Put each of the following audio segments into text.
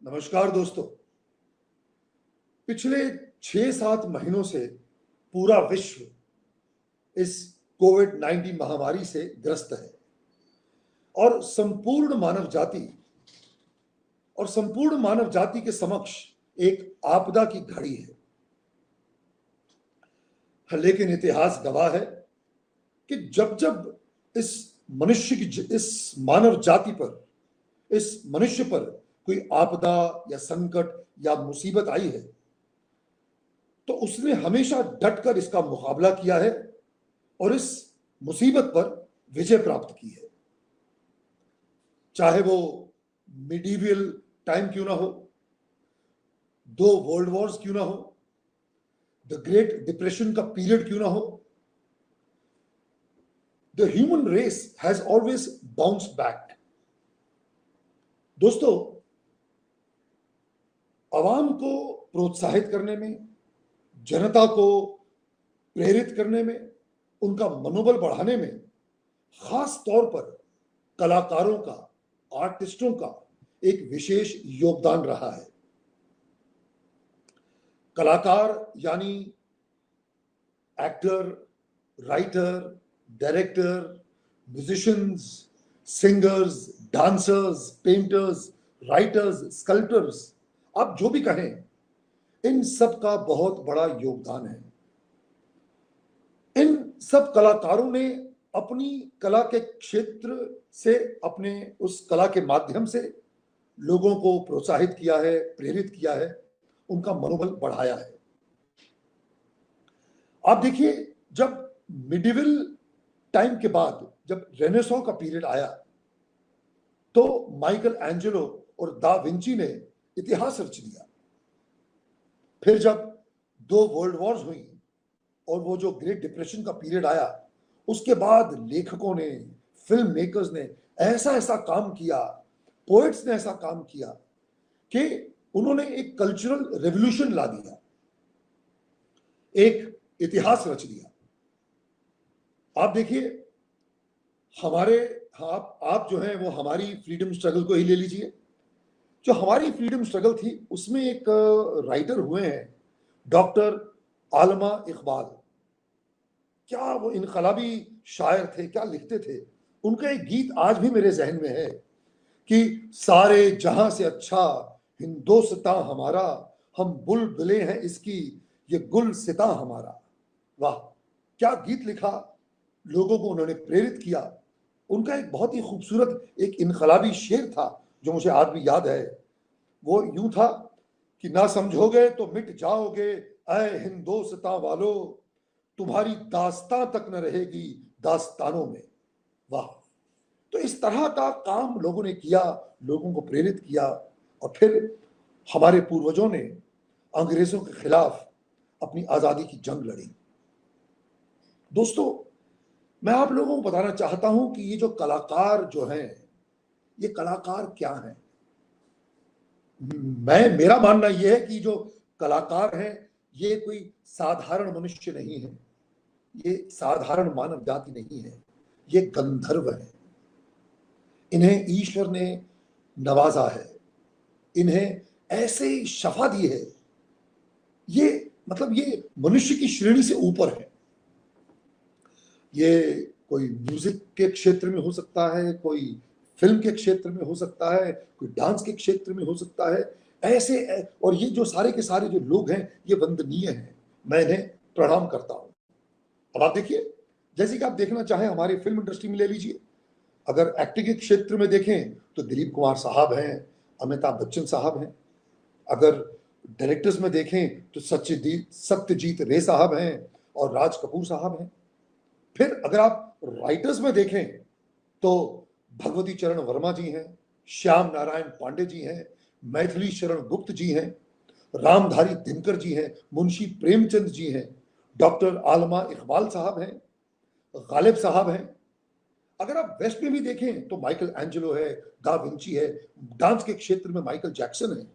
नमस्कार दोस्तों। पिछले 6-7 महीनों से पूरा विश्व इस कोविड-19 महामारी से ग्रस्त है और संपूर्ण मानव जाति के समक्ष एक आपदा की घड़ी है। लेकिन इतिहास गवाह है कि जब इस मनुष्य पर कोई आपदा या संकट या मुसीबत आई है तो उसने हमेशा डटकर इसका मुकाबला किया है और इस मुसीबत पर विजय प्राप्त की है। चाहे वो मिडीवियल टाइम क्यों ना हो, 2 वर्ल्ड वॉर्स क्यों ना हो, द ग्रेट डिप्रेशन का पीरियड क्यों ना हो, the human race has always bounced back. दोस्तों, आवाम को प्रोत्साहित करने में, जनता को प्रेरित करने में, उनका मनोबल बढ़ाने में खास तौर पर कलाकारों का, आर्टिस्टों का एक विशेष योगदान रहा है। कलाकार यानी actor, writer, director, musicians, singers, dancers, painters, writers, sculptors, आप जो भी कहें, इन सब का बहुत बड़ा योगदान है। इन सब कलाकारों ने अपनी कला के क्षेत्र से, अपने उस कला के माध्यम से लोगों को प्रोत्साहित किया है, प्रेरित किया है, उनका मनोबल बढ़ाया है। आप देखिए, जब मिडिवल टाइम के बाद जब रेनेसां का पीरियड आया तो माइकल एंजेलो और दा विंची ने इतिहास रच दिया। फिर जब 2 वर्ल्ड वॉर्स हुई और वो जो ग्रेट डिप्रेशन का पीरियड आया, उसके बाद लेखकों ने, फिल्म मेकर्स ने ऐसा काम किया, पोएट्स ने ऐसा काम किया कि उन्होंने एक कल्चरल रेवोल्यूशन ला दिया, एक इतिहास रच दिया। आप देखिए, आप जो हैं वो हमारी फ्रीडम स्ट्रगल को ही ले लीजिए। जो हमारी फ्रीडम स्ट्रगल थी उसमें एक राइटर हुए हैं डॉक्टर आलमा इकबाल। क्या वो इनकलाबी शायर थे, क्या लिखते थे। उनका एक गीत आज भी मेरे जहन में है कि सारे जहां से अच्छा हिंदोस्तां हमारा, हम बुलबुलें हैं इसकी ये गुलसिता हमारा। वाह, क्या गीत लिखा, लोगों को उन्होंने प्रेरित किया। उनका एक बहुत ही खूबसूरत एक इनकलाबी शेर था जो मुझे आज भी याद है। वो यूं था कि ना समझोगे तो मिट जाओगे ऐ हिंदोस्तां वालों, तुम्हारी दास्तां तक न रहेगी दास्तानों में। वाह। तो इस तरह का काम लोगों ने किया, लोगों को प्रेरित किया और फिर हमारे पूर्वजों ने अंग्रेजों के खिलाफ अपनी आजादी की जंग लड़ी। दोस्तों, मैं आप लोगों को बताना चाहता हूं कि ये जो कलाकार जो हैं, ये कलाकार क्या हैं। मेरा मानना यह है कि जो कलाकार हैं ये कोई साधारण मनुष्य नहीं है, ये साधारण मानव जाति नहीं है, ये गंधर्व है। इन्हें ईश्वर ने नवाजा है, इन्हें ऐसे शफा दी है, ये मनुष्य की श्रेणी से ऊपर है। ये कोई म्यूजिक के क्षेत्र में हो सकता है, कोई फिल्म के क्षेत्र में हो सकता है, कोई डांस के क्षेत्र में हो सकता है। ऐसे और ये जो सारे के सारे जो लोग हैं ये वंदनीय हैं, मैं इन्हें प्रणाम करता हूं। अब आप देखिए, जैसे कि आप देखना चाहें हमारी फिल्म इंडस्ट्री में ले लीजिए, अगर एक्टिंग के क्षेत्र में देखें तो दिलीप कुमार साहब हैं, अमिताभ बच्चन साहब हैं। अगर डायरेक्टर्स में देखें तो सत्यजीत रे साहब हैं और राज कपूर साहब हैं। फिर अगर आप राइटर्स में देखें तो भगवती चरण वर्मा जी हैं, श्याम नारायण पांडे जी हैं, मैथिली शरण गुप्त जी हैं, रामधारी दिनकर जी हैं, मुंशी प्रेमचंद जी हैं, डॉक्टर आलमा इकबाल साहब हैं, गालिब साहब हैं। अगर आप वेस्ट में भी देखें तो माइकल एंजेलो है, दा विंची है, डांस के क्षेत्र में माइकल जैक्सन है,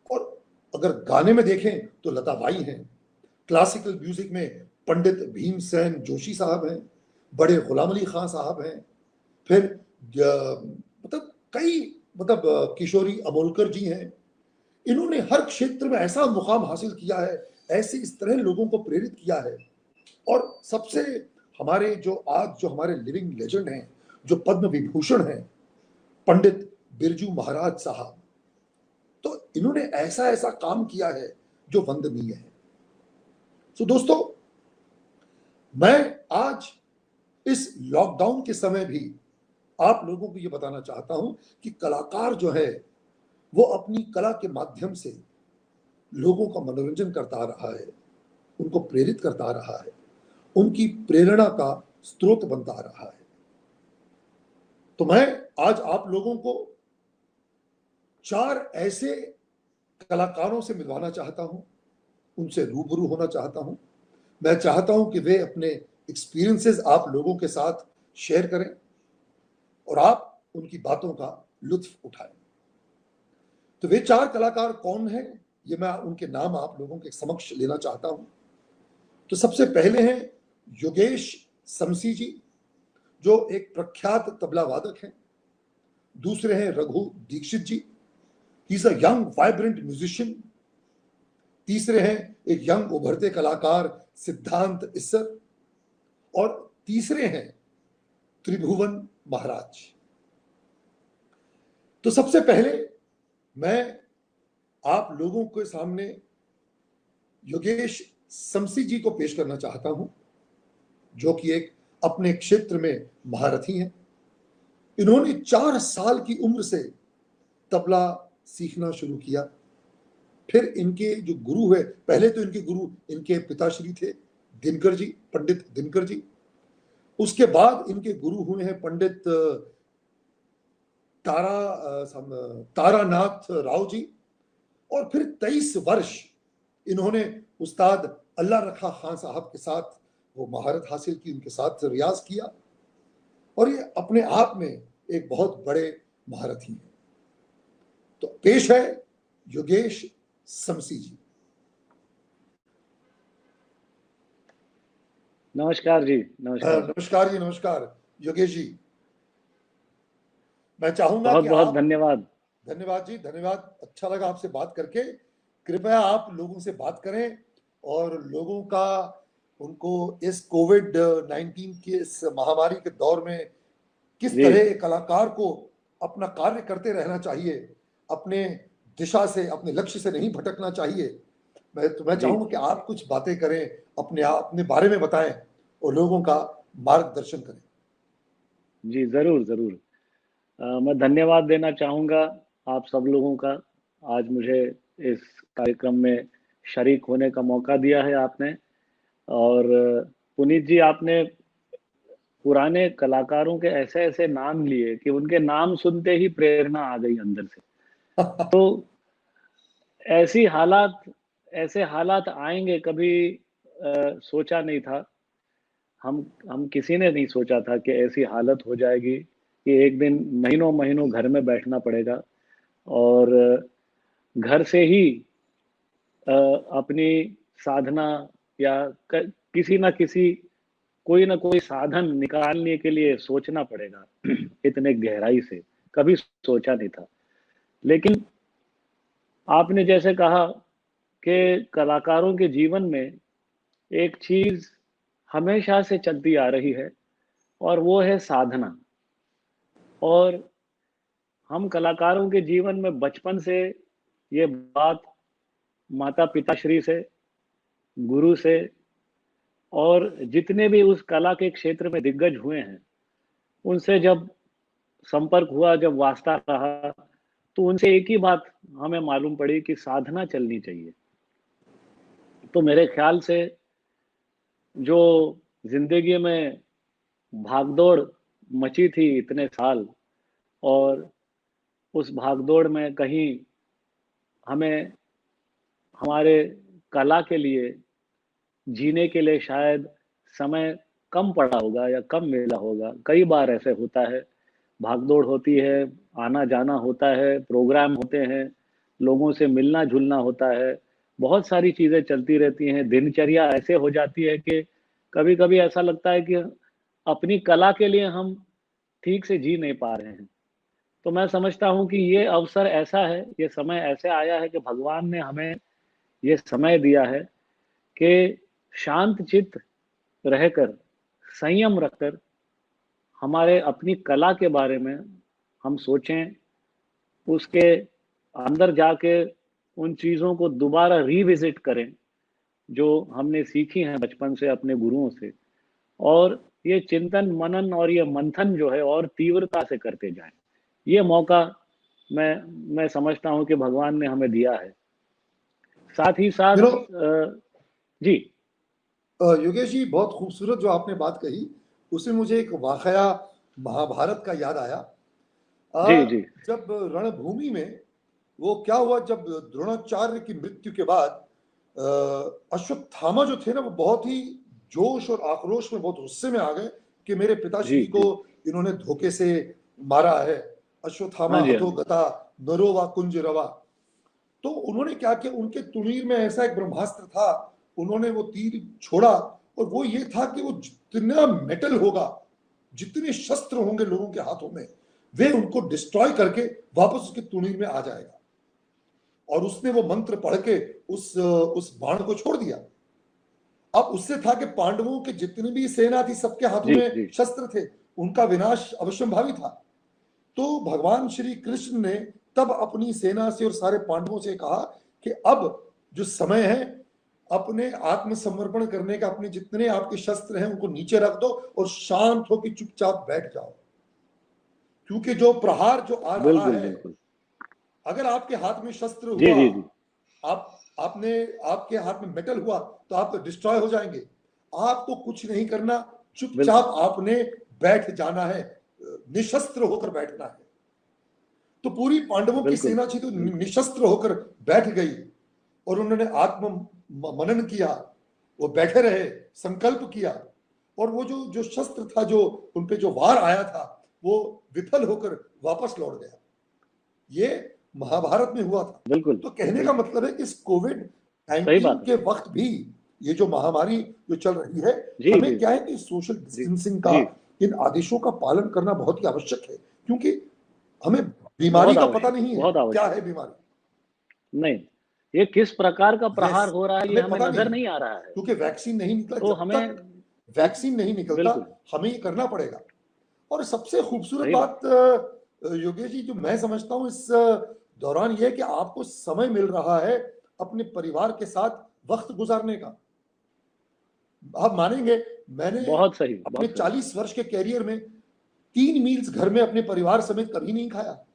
और अगर गाने में देखें तो लता बाई हैं, क्लासिकल म्यूजिक में पंडित भीमसेन जोशी साहब हैं, बड़े गुलाम अली खान साहब हैं, फिर कई किशोरी अमोलकर जी हैं, इन्होंने हर क्षेत्र में ऐसा मुकाम हासिल किया है, ऐसे इस तरह लोगों को प्रेरित किया है। और सबसे हमारे जो आज जो हमारे लिविंग लेजेंड हैं, जो पद्म विभूषण हैं, पंडित बिरजू महाराज साहब, तो इन्होंने ऐसा ऐसा काम किया है जो वंदनीय है। तो दोस्तों, मैं आज इस लॉकडाउन के समय भी आप लोगों को यह बताना चाहता हूं कि कलाकार जो है वो अपनी कला के माध्यम से लोगों का मनोरंजन करता आ रहा है, उनको प्रेरित करता आ रहा है, उनकी प्रेरणा का स्रोत बनता आ रहा है। तो मैं आज आप लोगों को 4 ऐसे कलाकारों से मिलवाना चाहता हूं, उनसे रूबरू होना चाहता हूं। मैं चाहता हूं कि वे अपने एक्सपीरियंसेस आप लोगों के साथ शेयर करें और आप उनकी बातों का लुत्फ उठाएं। तो वे 4 कलाकार कौन हैं, ये मैं उनके नाम आप लोगों के समक्ष लेना चाहता हूं। तो सबसे पहले हैं योगेश समसी जी, जो एक प्रख्यात तबला वादक हैं। दूसरे हैं Raghu Dikshit ji, he is a young vibrant musician. तीसरे हैं एक यंग उभरते कलाकार सिद्धांत इस्सर। और तीसरे हैं त्रिभुवन महाराज। तो सबसे पहले मैं आप लोगों के सामने योगेश समसी जी को पेश करना चाहता हूं, जो कि एक अपने क्षेत्र में महारथी हैं। इन्होंने 4 साल की उम्र से तबला सीखना शुरू किया। फिर इनके जो गुरु हुए, पहले तो इनके गुरु इनके पिताश्री थे दिनकर जी, पंडित दिनकर जी। उसके बाद इनके गुरु हुए हैं पंडित तारानाथ राव जी। और फिर 23 वर्ष इन्होंने उस्ताद अल्लाह रखा खान साहब के साथ वो महारत हासिल की, उनके साथ रियाज किया और ये अपने आप में एक बहुत बड़े महारथी हैं। तो पेश है योगेश समसी जी। नमस्कार जी। नमस्कार जी, नमस्कार योगेश जी। मैं चाहूंगा बहुत कि बहुत आप धन्यवाद। धन्यवाद जी, धन्यवाद। अच्छा लगा आपसे बात करके। कृपया आप लोगों से बात करें और लोगों का उनको इस कोविड-19 की इस महामारी के दौर में किस तरह कलाकार को अपना कार्य करते रहना चाहिए, अपने दिशा से, अपने लक्ष्य से नहीं भटकना चाहिए। मैं चाहूंगा कि आप कुछ बातें करें, अपने बारे में बताएं और लोगों का मार्गदर्शन करें। जी जरूर जरूर। मैं धन्यवाद देना चाहूँगा आप सब लोगों का। आज मुझे इस कार्यक्रम में शरीक होने का मौका दिया है आपने। और पुनीत जी, आपने पुराने कलाकारों के ऐसे ऐसे नाम लिए कि उनके नाम सुनते ही प्रेरणा आ गई अंदर से। तो ऐसे हालात आएंगे कभी सोचा नहीं था। हम किसी ने नहीं सोचा था कि ऐसी हालत हो जाएगी कि एक दिन महीनों महीनों घर में बैठना पड़ेगा और घर से ही अपनी साधना या किसी ना किसी कोई ना कोई साधन निकालने के लिए सोचना पड़ेगा। इतने गहराई से कभी सोचा नहीं था। लेकिन आपने जैसे कहा कि कलाकारों के जीवन में एक चीज हमेशा से चलती आ रही है और वो है साधना। और हम कलाकारों के जीवन में बचपन से ये बात माता पिताश्री से, गुरु से और जितने भी उस कला के क्षेत्र में दिग्गज हुए हैं उनसे जब संपर्क हुआ, जब वास्ता रहा, तो उनसे एक ही बात हमें मालूम पड़ी कि साधना चलनी चाहिए। तो मेरे ख्याल से जो जिंदगी में भागदौड़ मची थी इतने साल, और उस भागदौड़ में कहीं हमें हमारे कला के लिए जीने के लिए शायद समय कम पड़ा होगा या कम मिला होगा। कई बार ऐसे होता है, भागदौड़ होती है, आना जाना होता है, प्रोग्राम होते हैं, लोगों से मिलना जुलना होता है, बहुत सारी चीज़ें चलती रहती हैं। दिनचर्या ऐसे हो जाती है कि कभी कभी ऐसा लगता है कि अपनी कला के लिए हम ठीक से जी नहीं पा रहे हैं। तो मैं समझता हूँ कि ये अवसर ऐसा है, ये समय ऐसे आया है कि भगवान ने हमें ये समय दिया है कि शांत चित्त रहकर, संयम रखकर हमारे अपनी कला के बारे में हम सोचें, उसके अंदर जाके उन चीज़ों को दोबारा रिविजिट करें जो हमने सीखी हैं बचपन से अपने गुरुओं से, और ये चिंतन मनन और ये मंथन जो है और तीव्रता से करते जाएं। ये मौका मैं समझता हूँ कि भगवान ने हमें दिया है। साथ ही साथ जी योगेश जी, बहुत खूबसूरत जो आपने बात कही, उससे मुझे एक वाकया महाभारत का याद आया। जी जी जब रणभूमि में वो क्या हुआ, जब द्रोणाचार्य की मृत्यु के बाद अश्वत्थामा जो थे ना, वो बहुत ही जोश और आक्रोश में, बहुत गुस्से में आ गए कि मेरे पिताश्री को इन्होंने धोखे से मारा है। अश्वत्थामा हतो गता नरो वा कुंज रवा। तो उन्होंने क्या किया, उनके तुणीर में ऐसा एक ब्रह्मास्त्र था, उन्होंने वो तीर छोड़ा, और वो ये था कि वो जितना मेटल होगा, जितने शस्त्र होंगे लोगों के हाथों में, वे उनको डिस्ट्रॉय करके वापस उसके तुणीर में आ जाएगा। और उसने वो मंत्र पढ़ के उस बाण को छोड़ दिया। अब उससे था कि पांडवों के जितनी भी सेना थी, सबके हाथों में शस्त्र थे, उनका विनाश अवश्यंभावी था। तो भगवान श्री कृष्ण ने तब अपनी सेना से और सारे पांडवों से कहा कि अब जो समय है, अपने आत्मसमर्पण करने का, अपने जितने आपके शस्त्र हैं उनको नीचे रख दो और शांत होकर चुपचाप बैठ जाओ, क्योंकि जो प्रहार जो आ रहा है, अगर आपके हाथ में शस्त्र हुआ, आपके हाथ में मेटल हुआ, तो आप डिस्ट्रॉय हो जाएंगे। आपको कुछ नहीं करना, चुपचाप आपने बैठ जाना है, निशस्त्र होकर बैठना है। तो पूरी पांडवों की सेना थी तो निशस्त्र होकर बैठ गई, और उन्होंने आत्म मनन किया, वो बैठे रहे, संकल्प किया, और वो जो शस्त्र था, जो उनपे जो वार आया था, वो विफल होकर वापस लौट गया। ये महाभारत में हुआ था। तो कहने का मतलब है कि इस कोविड-19 के वक्त भी ये जो महामारी जो चल रही है, हमें क्या है कि सोशल डिस्टेंसिंग का, इन आदेशों का पालन करना बहुत ही आवश्यक है, क्योंकि हमें बीमारी का पता नहीं है, क्या है बीमारी, नहीं, ये किस प्रकार का प्रहार हो रहा है, ये हमें नजर नहीं आ रहा है, क्योंकि वैक्सीन नहीं निकला। तो हमें वैक्सीन नहीं निकलता, हमें ये करना पड़ेगा। और सबसे खूबसूरत बात योगेश जी जो मैं समझता हूँ इस दौरान, यह कि आपको समय मिल रहा है अपने परिवार के साथ वक्त गुजारने का। आप मानेंगे, मैंने बहुत सही, अपने 40 वर्ष के कैरियर में 3 मील्स घर में अपने परिवार समेत कभी नहीं खाया।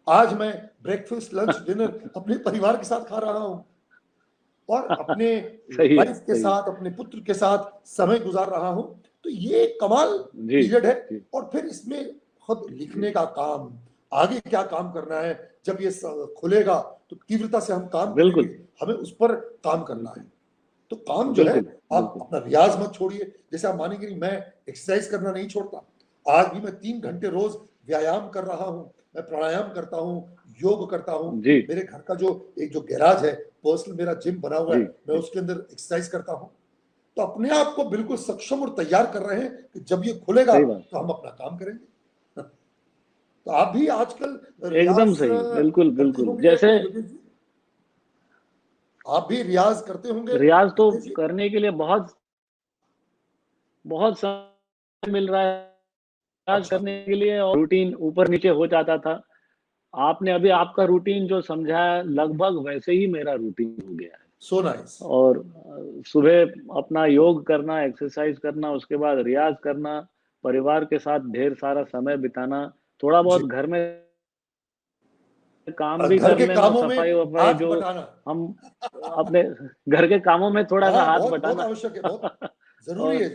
आज मैं ब्रेकफास्ट, लंच, डिनर अपने परिवार के साथ खा रहा हूं, और अपने वाइफ के साथ, अपने पुत्र के साथ समय गुजार रहा हूं। तो ये कमाल पीरियड है। और फिर इसमें खुद लिखने का काम, आगे क्या काम करना है, जब ये खुलेगा तो तीव्रता से हम काम करेंगे, हमें उस पर काम करना है। तो काम जो है, आप अपना रियाज मत छोड़िए। जैसे आप मानेंगे नहीं, मैं एक्सरसाइज करना नहीं छोड़ता। आज भी मैं 3 घंटे रोज व्यायाम कर रहा हूँ, मैं प्राणायाम करता हूँ, योग करता हूँ। मेरे घर का जो गैराज है, पर्सनल मेरा जिम बना हुआ है, मैं उसके अंदर एक्सरसाइज करता हूँ। तो अपने आप को बिल्कुल सक्षम और तैयार कर रहे हैं कि जब ये खुलेगा तो हम अपना काम करेंगे। तो आप भी आजकल एकदम सही, बिल्कुल जैसे आप भी रियाज करते होंगे। रियाज तो करने के लिए बहुत समय मिल रहा है रियाज करने के लिए, और रूटीन ऊपर नीचे हो जाता था। आपने अभी आपका रूटीन जो समझाया, लगभग वैसे ही मेरा रूटीन हो गया है। So nice. और सुबह अपना योग करना, एक्सरसाइज करना, उसके बाद रियाज करना, परिवार के साथ ढेर सारा समय बिताना, थोड़ा बहुत घर में काम भी कर लेना, सफाई वफाई जो हम अपने घर के कामों में थोड़ा सा हाथ बटाना बहुत आवश्यक है, बहुत जरूरी है।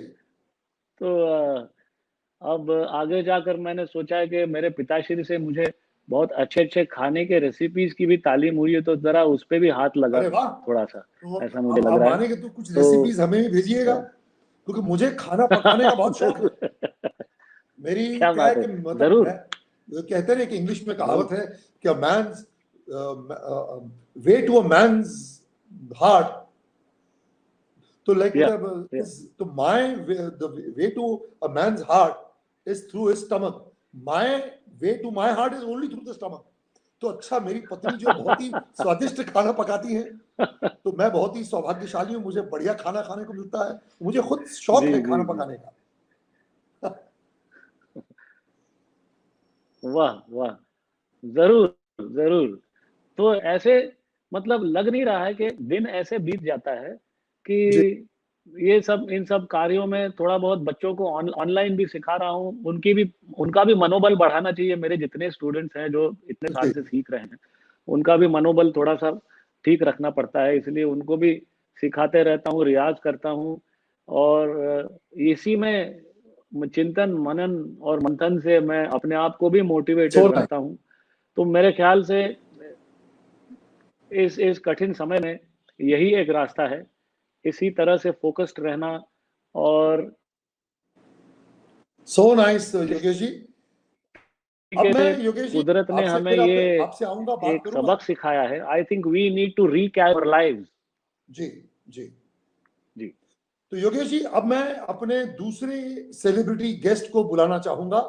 तो अब आगे जाकर मैंने सोचा है कि मेरे पिताश्री से मुझे बहुत अच्छे खाने के रेसिपीज की भी तालीम हुई है, तो जरा उस पे भी हाथ लगा थोड़ा सा, तो ऐसा मुझे लग रहा है। मानेंगे तो कुछ रेसिपीज हमें भी भेजिएगा, क्योंकि मुझे खाना पकाने का बहुत शौक है। मेरी क्या है कि मतलब कहते हैं कि इंग्लिश में कहावत है कि man's way to a man's heart, तो लाइक तो my the way to a man's heart is through his stomach, my way to my heart is only through the stomach. तो अच्छा, मेरी पत्नी जो बहुत ही स्वादिष्ट खाना पकाती है, तो मैं बहुत ही सौभाग्यशाली हूँ, मुझे बढ़िया खाना खाने को मिलता है, मुझे खुद शौक जी है जी खाना जी। पकाने का। वाह वाह, जरूर जरूर। तो ऐसे मतलब लग नहीं रहा है कि दिन ऐसे बीत जाता है कि जी ये सब इन सब कार्यों में थोड़ा बहुत बच्चों को ऑनलाइन भी सिखा रहा हूँ, उनका भी मनोबल बढ़ाना चाहिए। मेरे जितने स्टूडेंट्स हैं जो इतने साल जी से सीख रहे हैं, उनका भी मनोबल थोड़ा सा ठीक रखना पड़ता है, इसलिए उनको भी सिखाते रहता हूँ, रियाज करता हूँ। और इसी में चिंतन मनन और मंथन से मैं अपने आप को भी सो मोटिवेटेड नाइस। रखता हूँ। तो मेरे ख्याल से इस कठिन समय में यही एक रास्ता है, इसी तरह से फोकस्ड रहना। और सो नाइस जिस योगेश जी। अब तरीके मैं से योगेश जी कुदरत ने आपसे हमें फिर ये आपसे आऊंगा, बात एक करूंगा। सबक सिखाया है, I think we need to recap our lives. जी जी। जी तो योगेश जी, अब मैं अपने दूसरे सेलिब्रिटी गेस्ट को बुलाना चाहूंगा।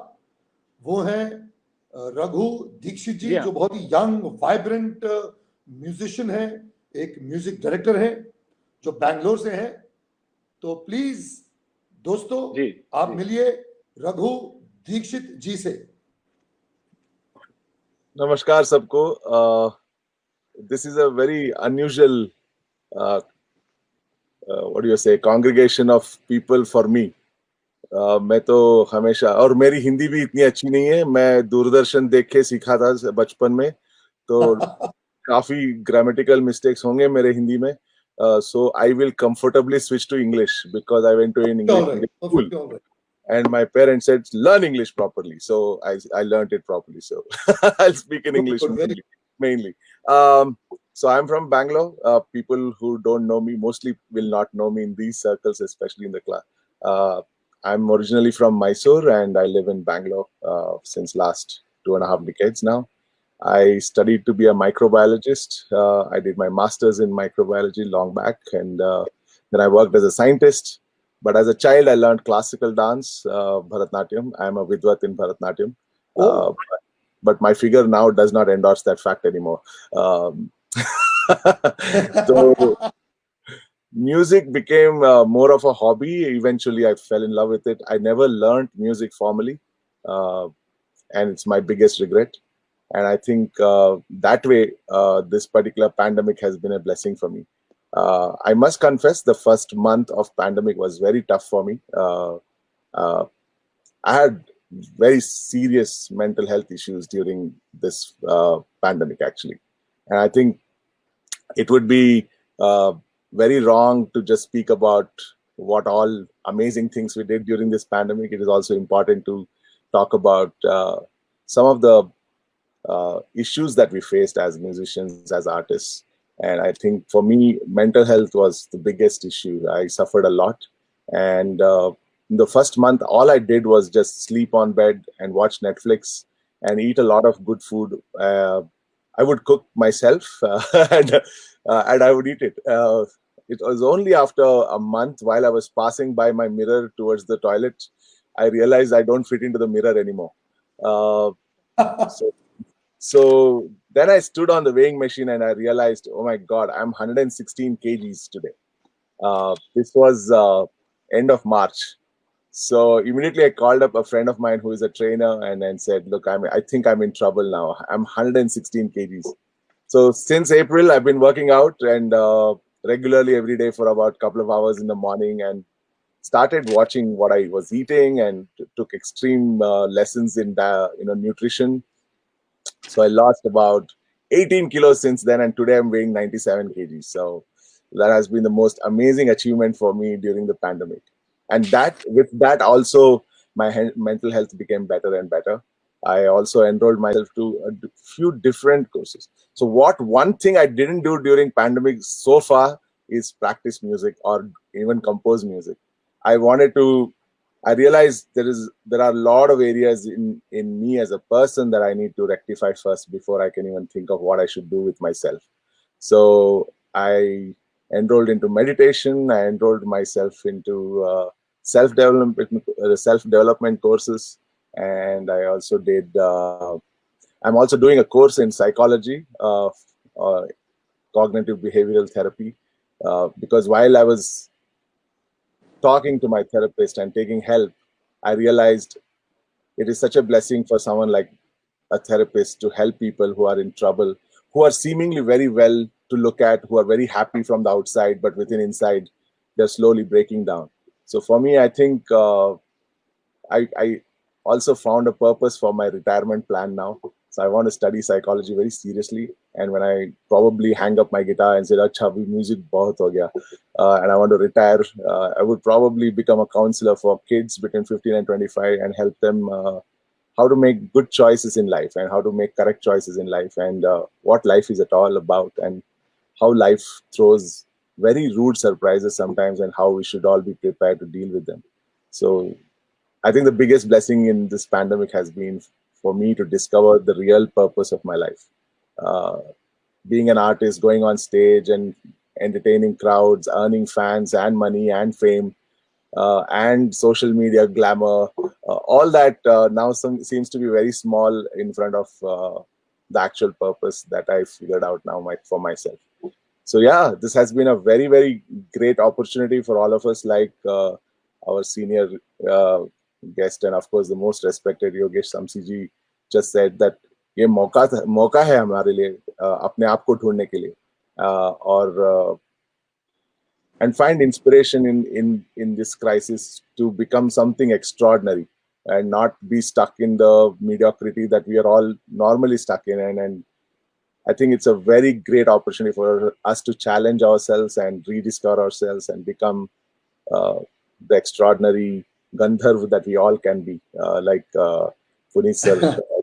वो हैं रघु दीक्षित जी, जी हाँ। जो बहुत ही यंग वाइब्रेंट म्यूजिशियन हैं, एक म्यूजिक डायरेक्टर हैं, जो बैंगलोर से हैं। तो प्लीज दोस्तों, जी आप जी मिलिए रघु दीक्षित जी से। नमस्कार सबको। This is a very unusual, what do you say, congregation of people for me. मैं तो हमेशा, और मेरी हिंदी भी इतनी अच्छी नहीं है, मैं दूरदर्शन देख के सीखा था बचपन में, तो काफी ग्रामेटिकल मिस्टेक्स होंगे मेरे हिंदी में. So I will comfortably switch to English because I went to an English All right, medium school. perfect, all right. And my parents said, learn English properly. So I learned it properly. So I'll speak in Good, English good, very mainly. So I'm from Bangalore. People who don't know me mostly will not know me in these circles, especially in the class. I'm originally from Mysore and I live in Bangalore since last 2.5 decades now. I studied to be a microbiologist. I did my master's in microbiology long back, and then I worked as a scientist. But as a child, I learned classical dance, Bharatnatyam. I'm a Vidwat in Bharatnatyam. Oh, But my figure now does not endorse that fact anymore. So music became more of a hobby. Eventually, I fell in love with it. I never learned music formally, and it's my biggest regret. And I think that way, this particular pandemic has been a blessing for me. I must confess, the first month of pandemic was very tough for me. Uh, I had very serious mental health issues during this pandemic, actually. And I think it would be very wrong to just speak about what all amazing things we did during this pandemic. It is also important to talk about some of the issues that we faced as musicians, as artists. And I think for me, mental health was the biggest issue. I suffered a lot. And in the first month, all I did was just sleep on bed and watch Netflix and eat a lot of good food. I would cook myself and I would eat it. It was only after a month, while I was passing by my mirror towards the toilet, I realized I don't fit into the mirror anymore. So then I stood on the weighing machine and I realized, oh my God, I'm 116 kgs today. This was end of March. So immediately I called up a friend of mine who is a trainer and said, look, I think I'm in trouble now. I'm 116 kgs. So since April, I've been working out and regularly every day for about a couple of hours in the morning, and started watching what I was eating and took extreme lessons in nutrition. So I lost about 18 kilos since then, and today I'm weighing 97 kgs. So that has been the most amazing achievement for me during the pandemic. And with that also, my mental health became better and better. I also enrolled myself to a few different courses. So one thing I didn't do during pandemic so far is practice music or even compose music. I realized there are a lot of areas in me as a person that I need to rectify first before I can even think of what I should do with myself. So I enrolled into meditation. I enrolled myself into self-development courses, and I also did. I'm also doing a course in psychology, cognitive behavioral therapy, because while I was talking to my therapist and taking help, I realized it is such a blessing for someone like a therapist to help people who are in trouble, who are seemingly very well to look at, who are very happy from the outside, but within inside, they're slowly breaking down. So for me, I think I also found a purpose for my retirement plan now. So I want to study psychology very seriously. And when I probably hang up my guitar and say, "Acha, abhi music bahut ho gaya," and I want to retire, I would probably become a counselor for kids between 15 and 25 and help them how to make good choices in life and how to make correct choices in life, and what life is at all about, and how life throws very rude surprises sometimes, and how we should all be prepared to deal with them. So I think the biggest blessing in this pandemic has been for me to discover the real purpose of my life. Being an artist, going on stage and entertaining crowds, earning fans and money and fame, and social media glamour, all that now seems to be very small in front of the actual purpose that I figured out now for myself. So yeah, this has been a very, very great opportunity for all of us, like our senior guest and of course the most respected Yogesh Samsi ji just said that ये मौका है हमारे लिए अपने आप को ढूंढने के लिए और and find inspiration in this crisis to become something extraordinary and not be stuck in the mediocrity that we are all normally stuck in. And I think it's a very great opportunity for us to challenge ourselves and rediscover ourselves and become the extraordinary Gandharv that we all can be, like Puneet sir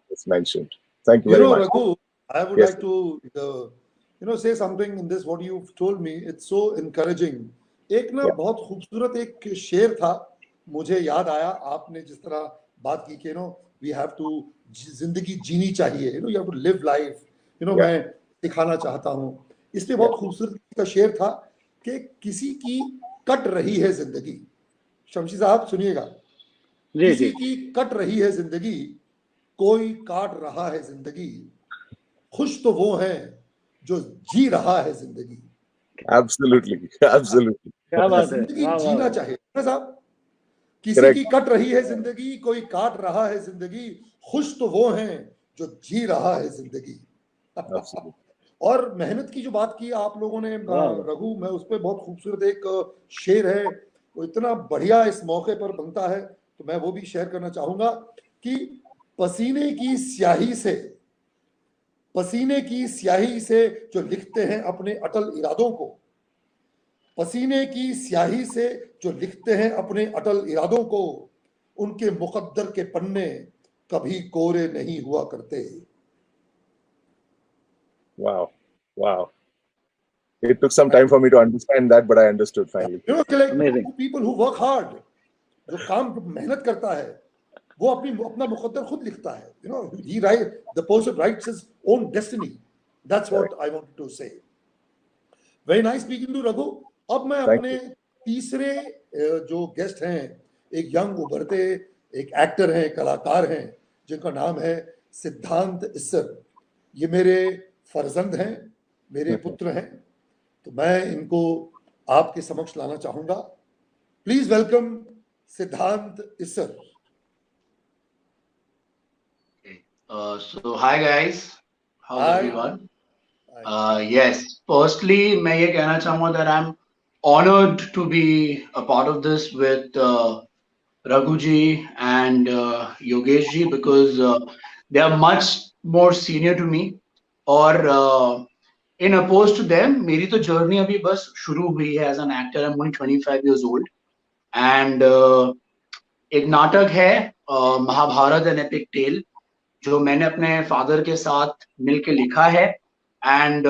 just mentioned. Thank you very much. Raghu, I would like to say something in this. What you've told me, it's so encouraging. एक ना बहुत खूबसूरत एक शेर था, मुझे याद आया आपने जिस तरह बात की कि we have to जिंदगी जीनी चाहिए, you have to live life, मैं दिखाना चाहता हूँ. इसलिए बहुत खूबसूरत का शेर था कि किसी की कट रही है जिंदगी. शमशी साहब सुनिएगा, किसी की कट रही है जिंदगी, कोई काट रहा है जिंदगी, खुश तो वो है जो जी रहा है जिंदगी. Absolutely. क्या बात है, जिंदगी जीना चाहिए साहब. किसी की कट रही है जिंदगी, कोई काट रहा है जिंदगी, खुश तो वो हैं जो जी रहा है जिंदगी. और मेहनत की जो बात की आप लोगों ने रघु, मैं उस पर बहुत खूबसूरत एक शेर है, वो इतना बढ़िया इस मौके पर बनता है, तो मैं वो भी शेयर करना चाहूंगा कि पसीने की स्याही से जो लिखते हैं अपने अटल इरादों को, पसीने की स्याही से जो लिखते हैं अपने अटल इरादों को, उनके मुकद्दर के पन्ने कभी कोरे नहीं हुआ करते. Wow. It took some time for me to understand that, but I understood finally. Like people who work hard, जो काम मेहनत करता है, वो अपना मुकद्दर खुद लिखता है. He writes, the person writes his own destiny. That's what I wanted to say. Very nice speaking to Raghu. अब मैं अपने तीसरे जो गेस्ट हैं, एक यंग उभरते एक एक्टर हैं, कलाकार हैं, जिनका नाम है सिद्धांत इस्सर. ये मेरे फर्जंद हैं, मेरे पुत्र हैं, तो मैं इनको आपके समक्ष लाना चाहूंगा. प्लीज वेलकम सिद्धांत Issar. So hi guys, how's everyone? Yes, firstly मैं ये कहना चाहूँगा that I'm honored to be a part of this with Raghu ji and Yogesh ji, because they are much more senior to me, और in opposed to them मेरी तो journey अभी बस शुरू हुई है as an actor. I'm only 25 years old, and एक नाटक है महाभारत an epic tale जो मैंने अपने फादर के साथ मिलके लिखा है, and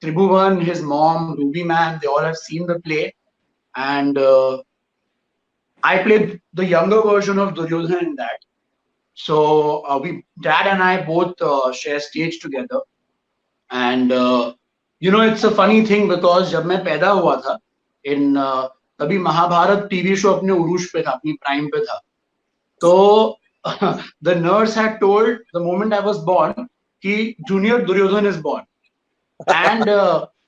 Tribhuvan, his mom, Ruby Man, they all have seen the play, and I played the younger version of Duryodhan in that. So Dad and I both share stage together, and it's a funny thing because जब मैं पैदा हुआ था तभी Mahabharat TV show अपने उरूज पे था, अपनी प्राइम पे था. तो the nurse had told the moment I was born, कि Junior Duryodhan is born. And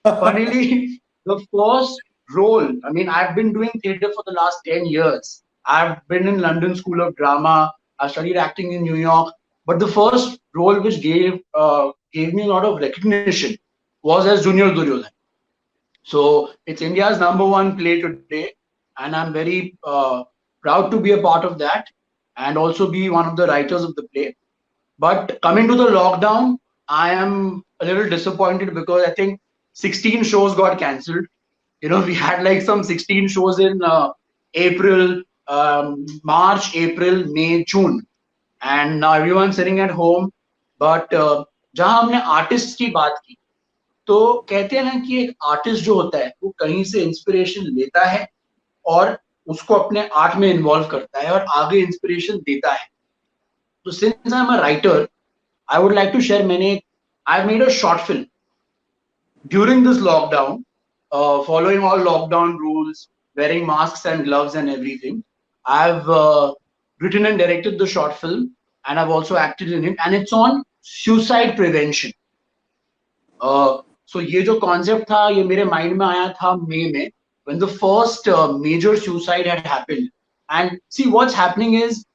funnily, the first role, I mean, I've been doing theatre for the last 10 years. I've been in London School of Drama. I studied acting in New York. But the first role which gave me a lot of recognition was as Junior Duryodhan. So it's India's #1 play today, and I'm very proud to be a part of that and also be one of the writers of the play. But coming to the lockdown, I am a little disappointed because I think 16 shows got cancelled. You know, we had like some 16 shows in April, March, April, May, June, and now everyone's sitting at home. But जहाँ हमने artist की बात की, तो कहते हैं ना कि एक आर्टिस्ट जो होता है वो कहीं से इंस्पिरेशन लेता है और उसको अपने आर्ट में इन्वॉल्व करता है और आगे इंस्पिरेशन देता है. So since I'm a writer, I would like to share I've made a short film during this lockdown, following all lockdown rules, wearing masks and gloves and everything. I've written and directed the short film, and I've also acted in it, and it's on suicide prevention. So ये जो concept था, ये मेरे mind में आया था May में, when the first major suicide had happened. And see, what's happening is,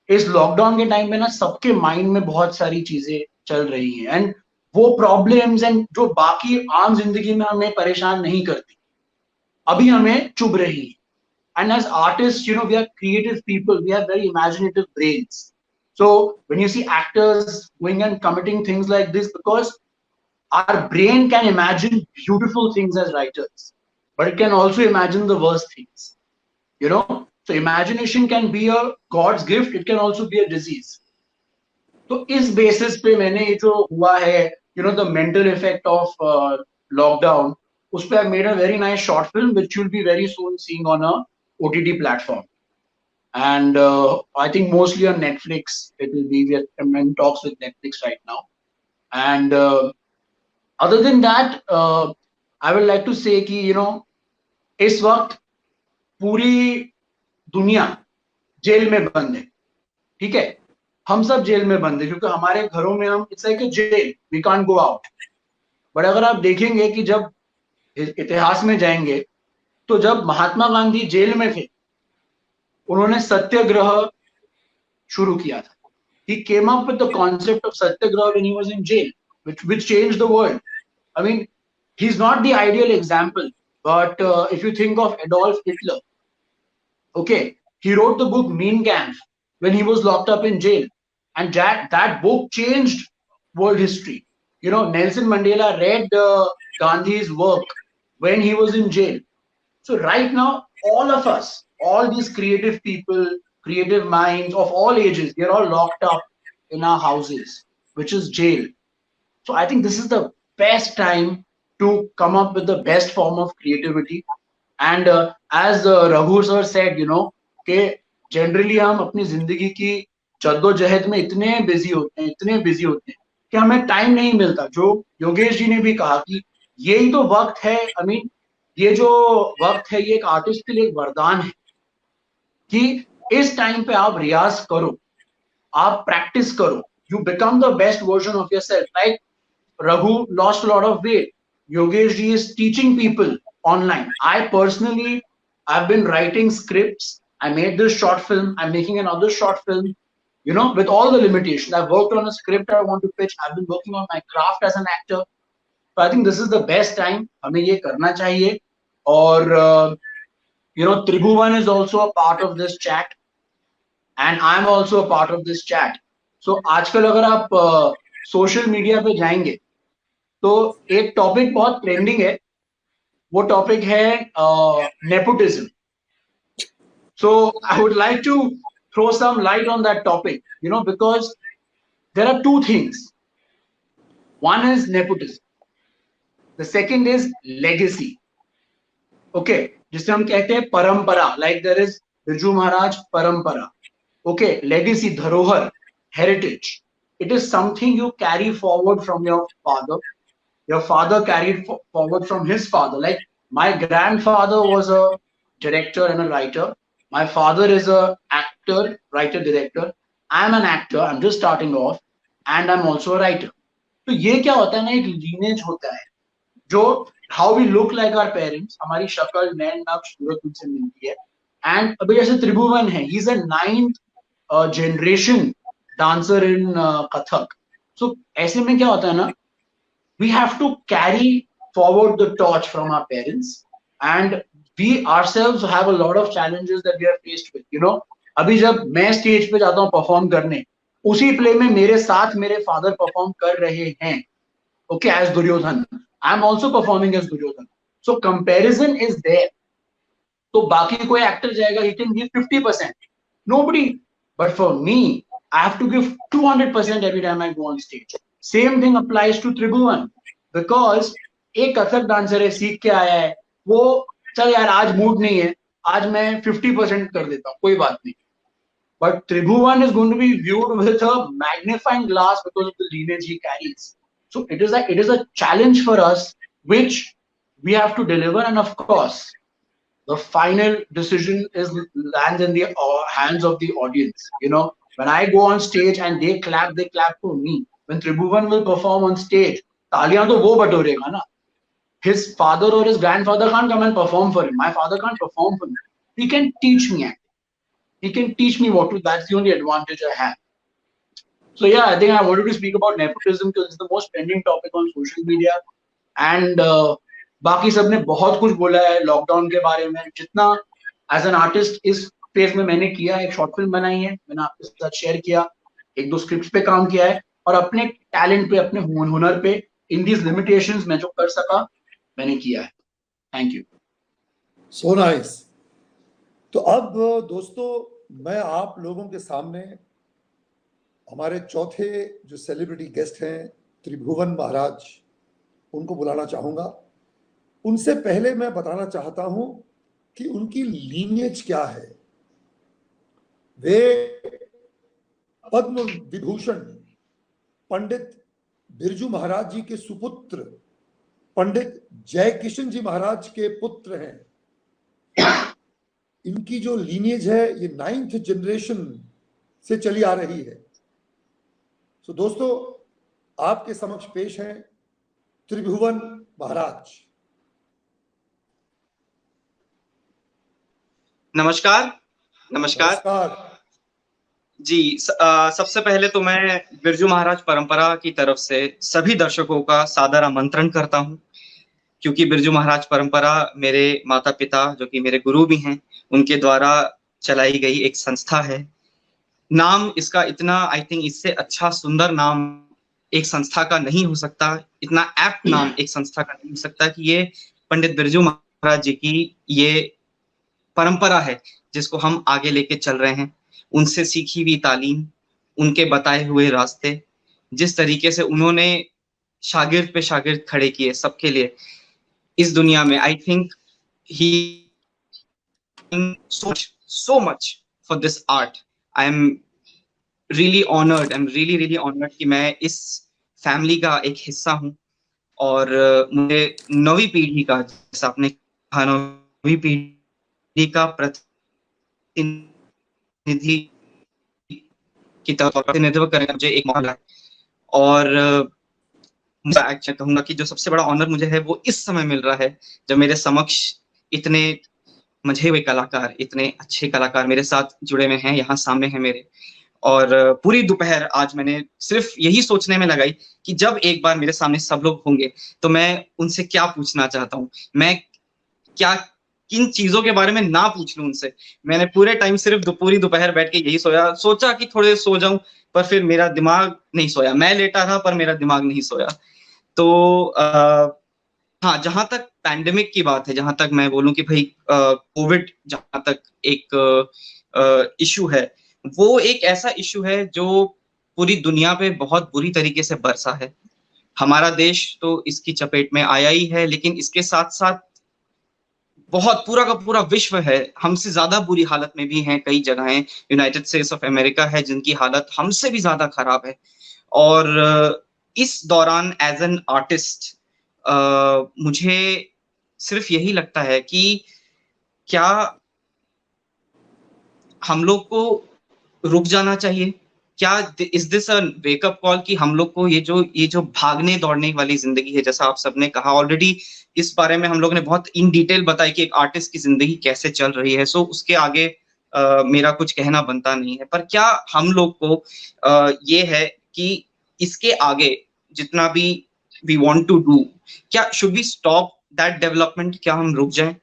इस लॉकडाउन के टाइम में ना सबके माइंड में बहुत सारी चीजें चल रही हैं, एंड वो प्रॉब्लम्स एंड जो बाकी आम जिंदगी में हमें परेशान नहीं करती, अभी हमें चुभ रही है. And as artist, you know, we are creative people, we have very imaginative brains. So when you see actors going and committing things like this, because our brain can imagine beautiful things as writers, but it can also imagine the worst things, you know. So imagination can be a God's gift, it can also be a disease. So इस basis पे मैंने ये जो हुआ है, you know, the mental effect of lockdown, उस पे I made a very nice short film which you'll be very soon seeing on a OTT platform. And I think mostly on Netflix it will be. I'm in talks with Netflix right now. And other than that, I would like to say कि, you know, इस वक्त पूरी दुनिया jail में बंद है, ठीक है, हम सब जेल में बंद है क्योंकि हमारे घरों में हम, it's like a jail, we can't go out. But अगर आप देखेंगे कि जब इतिहास में जाएंगे तो जब महात्मा गांधी जेल में थे, उन्होंने सत्याग्रह शुरू किया था. He came up with the concept of satyagraha when he was in jail, which changed the world. I mean, he's not the ideal example, but if you think of Adolf Hitler, okay, he wrote the book Mein Kampf when he was locked up in jail, and that book changed world history. You know, Nelson Mandela read Gandhi's work when he was in jail. So right now, all of us, all these creative people, creative minds of all ages, they're all locked up in our houses, which is jail. So I think this is the best time to come up with the best form of creativity. And as Raghu sir said, you know, कि generally हम अपनी जिंदगी की जद्दोजहद में इतने busy होते हैं कि हमें टाइम नहीं मिलता. जो योगेश जी ने भी कहा कि यही तो वक्त है, I mean, ये जो वक्त है ये एक आर्टिस्ट के लिए एक वरदान है कि इस टाइम पे आप रियाज करो, आप प्रैक्टिस करो, you become the best version of yourself. Like Raghu lost a lot of weight, Yogesh ji is teaching people online. I personally, I've been writing scripts, I made this short film, I'm making another short film, you know, with all the limitations. I've worked on a script I want to pitch, I've been working on my craft as an actor. So I think this is the best time, हमें ये करना चाहिए. और you know, Tribhuvan is also a part of this chat, and I'm also a part of this chat. So आजकल अगर आप social media पे जाएंगे तो एक टॉपिक बहुत ट्रेंडिंग है, वो टॉपिक है nepotism. So I would like to throw some light on that topic, you know, because there are two things. One is nepotism. The second is legacy. Okay, जिसे हम कहते हैं परंपरा, like there is Birju Maharaj परंपरा. Okay, legacy, धरोहर, heritage. It is something you carry forward from your father. Your father carried forward from his father. Like my grandfather was a director and a writer. My father is a actor, writer, director. I'm an actor. I'm just starting off, and I'm also a writer. तो ये क्या होता है ना, एक lineage होता है जो how we look like our parents, हमारी शक्ल नैन नाक सूरत उनसे मिलती है. And अभी जैसे त्रिभुवन है, he's a 9th generation dancer in Kathak. So ऐसे में क्या होता है ना, we have to carry forward the torch from our parents, and we ourselves have a lot of challenges that we are faced with. You know, अभी जब मैं stage पे जाता हूँ परफॉर्म करने, उसी प्ले में मेरे साथ मेरे फादर परफॉर्म कर रहे हैं, okay, as Duryodhan. I'm also performing as Duryodhan. So comparison is there. तो बाकी कोई एक्टर जाएगा, he can give 50%. Nobody. But for me, I have to give 200% every time I go on stage. Same thing applies to Tribhuvan, because एक Kathak dancer है, सीख के आया है, वो चल यार आज मूड नहीं है, आज मैं 50% कर देता हूँ, कोई बात नहीं. But Tribhuvan is going to be viewed with a magnifying glass because of the lineage he carries. So it is a challenge for us, which we have to deliver, and of course, the final decision lands in the hands of the audience. You know, when I go on stage and they clap for me. When Tribhuvan will perform on stage, तालियां तो वो बटोरेगा ना. His father or his grandfather can't come and perform for him. My father can't perform for me. He can teach me acting. He can teach me what to. That's the only advantage I have. So yeah, I think I wanted to speak about nepotism because it's the most trending topic on social media. And बाकी सबने बहुत कुछ बोला है lockdown के बारे में. जितना एज एन आर्टिस्ट इस फेज में मैंने किया, एक शॉर्ट फिल्म बनाई है, मैंने आपके साथ शेयर किया, 1-2 स्क्रिप्ट्स पे काम किया है, और अपने टैलेंट पे, अपने हुनर पे, इन दीज लिमिटेशंस में जो कर सका मैंने किया है. Thank you. So nice. तो अब दोस्तों, मैं आप लोगों के सामने हमारे चौथे जो सेलिब्रिटी गेस्ट हैं त्रिभुवन महाराज, उनको बुलाना चाहूंगा. उनसे पहले मैं बताना चाहता हूं कि उनकी लीनिएज क्या है. वे पद्म विभूषण पंडित बिरजू महाराज जी के सुपुत्र पंडित जय किशन जी महाराज के पुत्र हैं. इनकी जो लीनिएज है ये 9th जनरेशन से चली आ रही है. तो दोस्तों, आपके समक्ष पेश हैं त्रिभुवन महाराज. नमस्कार. जी, सबसे पहले तो मैं बिरजू महाराज परंपरा की तरफ से सभी दर्शकों का सादर आमंत्रण करता हूं, क्योंकि बिरजू महाराज परंपरा मेरे माता पिता, जो कि मेरे गुरु भी हैं, उनके द्वारा चलाई गई एक संस्था है. नाम इसका इतना, आई थिंक इससे अच्छा सुंदर नाम एक संस्था का नहीं हो सकता, इतना एप्ट नाम एक संस्था का नहीं हो सकता कि ये पंडित बिरजू महाराज जी की ये परंपरा है जिसको हम आगे लेके चल रहे हैं. उनसे सीखी हुई तालीम, उनके बताए हुए रास्ते, जिस तरीके से उन्होंने शागिर्द पे शागिर्द खड़े किए सबके लिए इस दुनिया में, I think he so much for this art. I am really honored. I'm really honored कि मैं इस फैमिली का एक हिस्सा हूँ. और मुझे नवी पीढ़ी का, जैसा आपने कहा, नवी पीढ़ी का प्रतिनिधि की तरह प्रतिनिधित्व करने का मुझे एक मौका है. और मैं एक्चुअली कहूंगा कि जो सबसे बड़ा ऑनर मुझे है वो इस समय मिल रहा है जब मेरे समक्ष इतने मजे हुए कलाकार, इतने अच्छे कलाकार मेरे साथ जुड़े हुए हैं, यहाँ सामने हैं मेरे. और पूरी दोपहर आज मैंने सिर्फ यही सोचने में लगाई कि जब एक बार मेरे सामने सब लोग होंगे तो मैं उनसे क्या पूछना चाहता हूँ, मैं क्या किन चीजों के बारे में ना पूछ लूं उनसे. मैंने पूरे टाइम सिर्फ पूरी दोपहर बैठ के यही सोचा कि थोड़े सो जाऊं, पर फिर मेरा दिमाग नहीं सोया. मैं लेटा रहा पर मेरा दिमाग नहीं सोया. तो हाँ, जहां तक पैंडेमिक की बात है, जहां तक मैं बोलूं कि भाई कोविड जहां तक एक इशू है, वो एक ऐसा इशू है जो पूरी दुनिया पे बहुत बुरी तरीके से बरसा है. हमारा देश तो इसकी चपेट में आया ही है, लेकिन इसके साथ साथ बहुत पूरा का पूरा विश्व है, हमसे ज्यादा बुरी हालत में भी हैं. कई जगहें यूनाइटेड स्टेट्स ऑफ अमेरिका है जिनकी हालत हमसे भी ज्यादा खराब है. और इस दौरान एज एन आर्टिस्ट मुझे सिर्फ यही लगता है कि क्या हम लोग को रुक जाना चाहिए? क्या is this a wake up call कि हम लोग को ये जो भागने दौड़ने वाली जिंदगी है, जैसा आप सबने कहा ऑलरेडी, इस बारे में हम लोग ने बहुत इन डिटेल बताया कि एक आर्टिस्ट की जिंदगी कैसे चल रही है, सो उसके आगे मेरा कुछ कहना बनता नहीं है। पर क्या हम लोग को ये है कि इसके आगे जितना भी वी वांट टू डू, क्या should we stop that development? क्या हम रुक जाएं,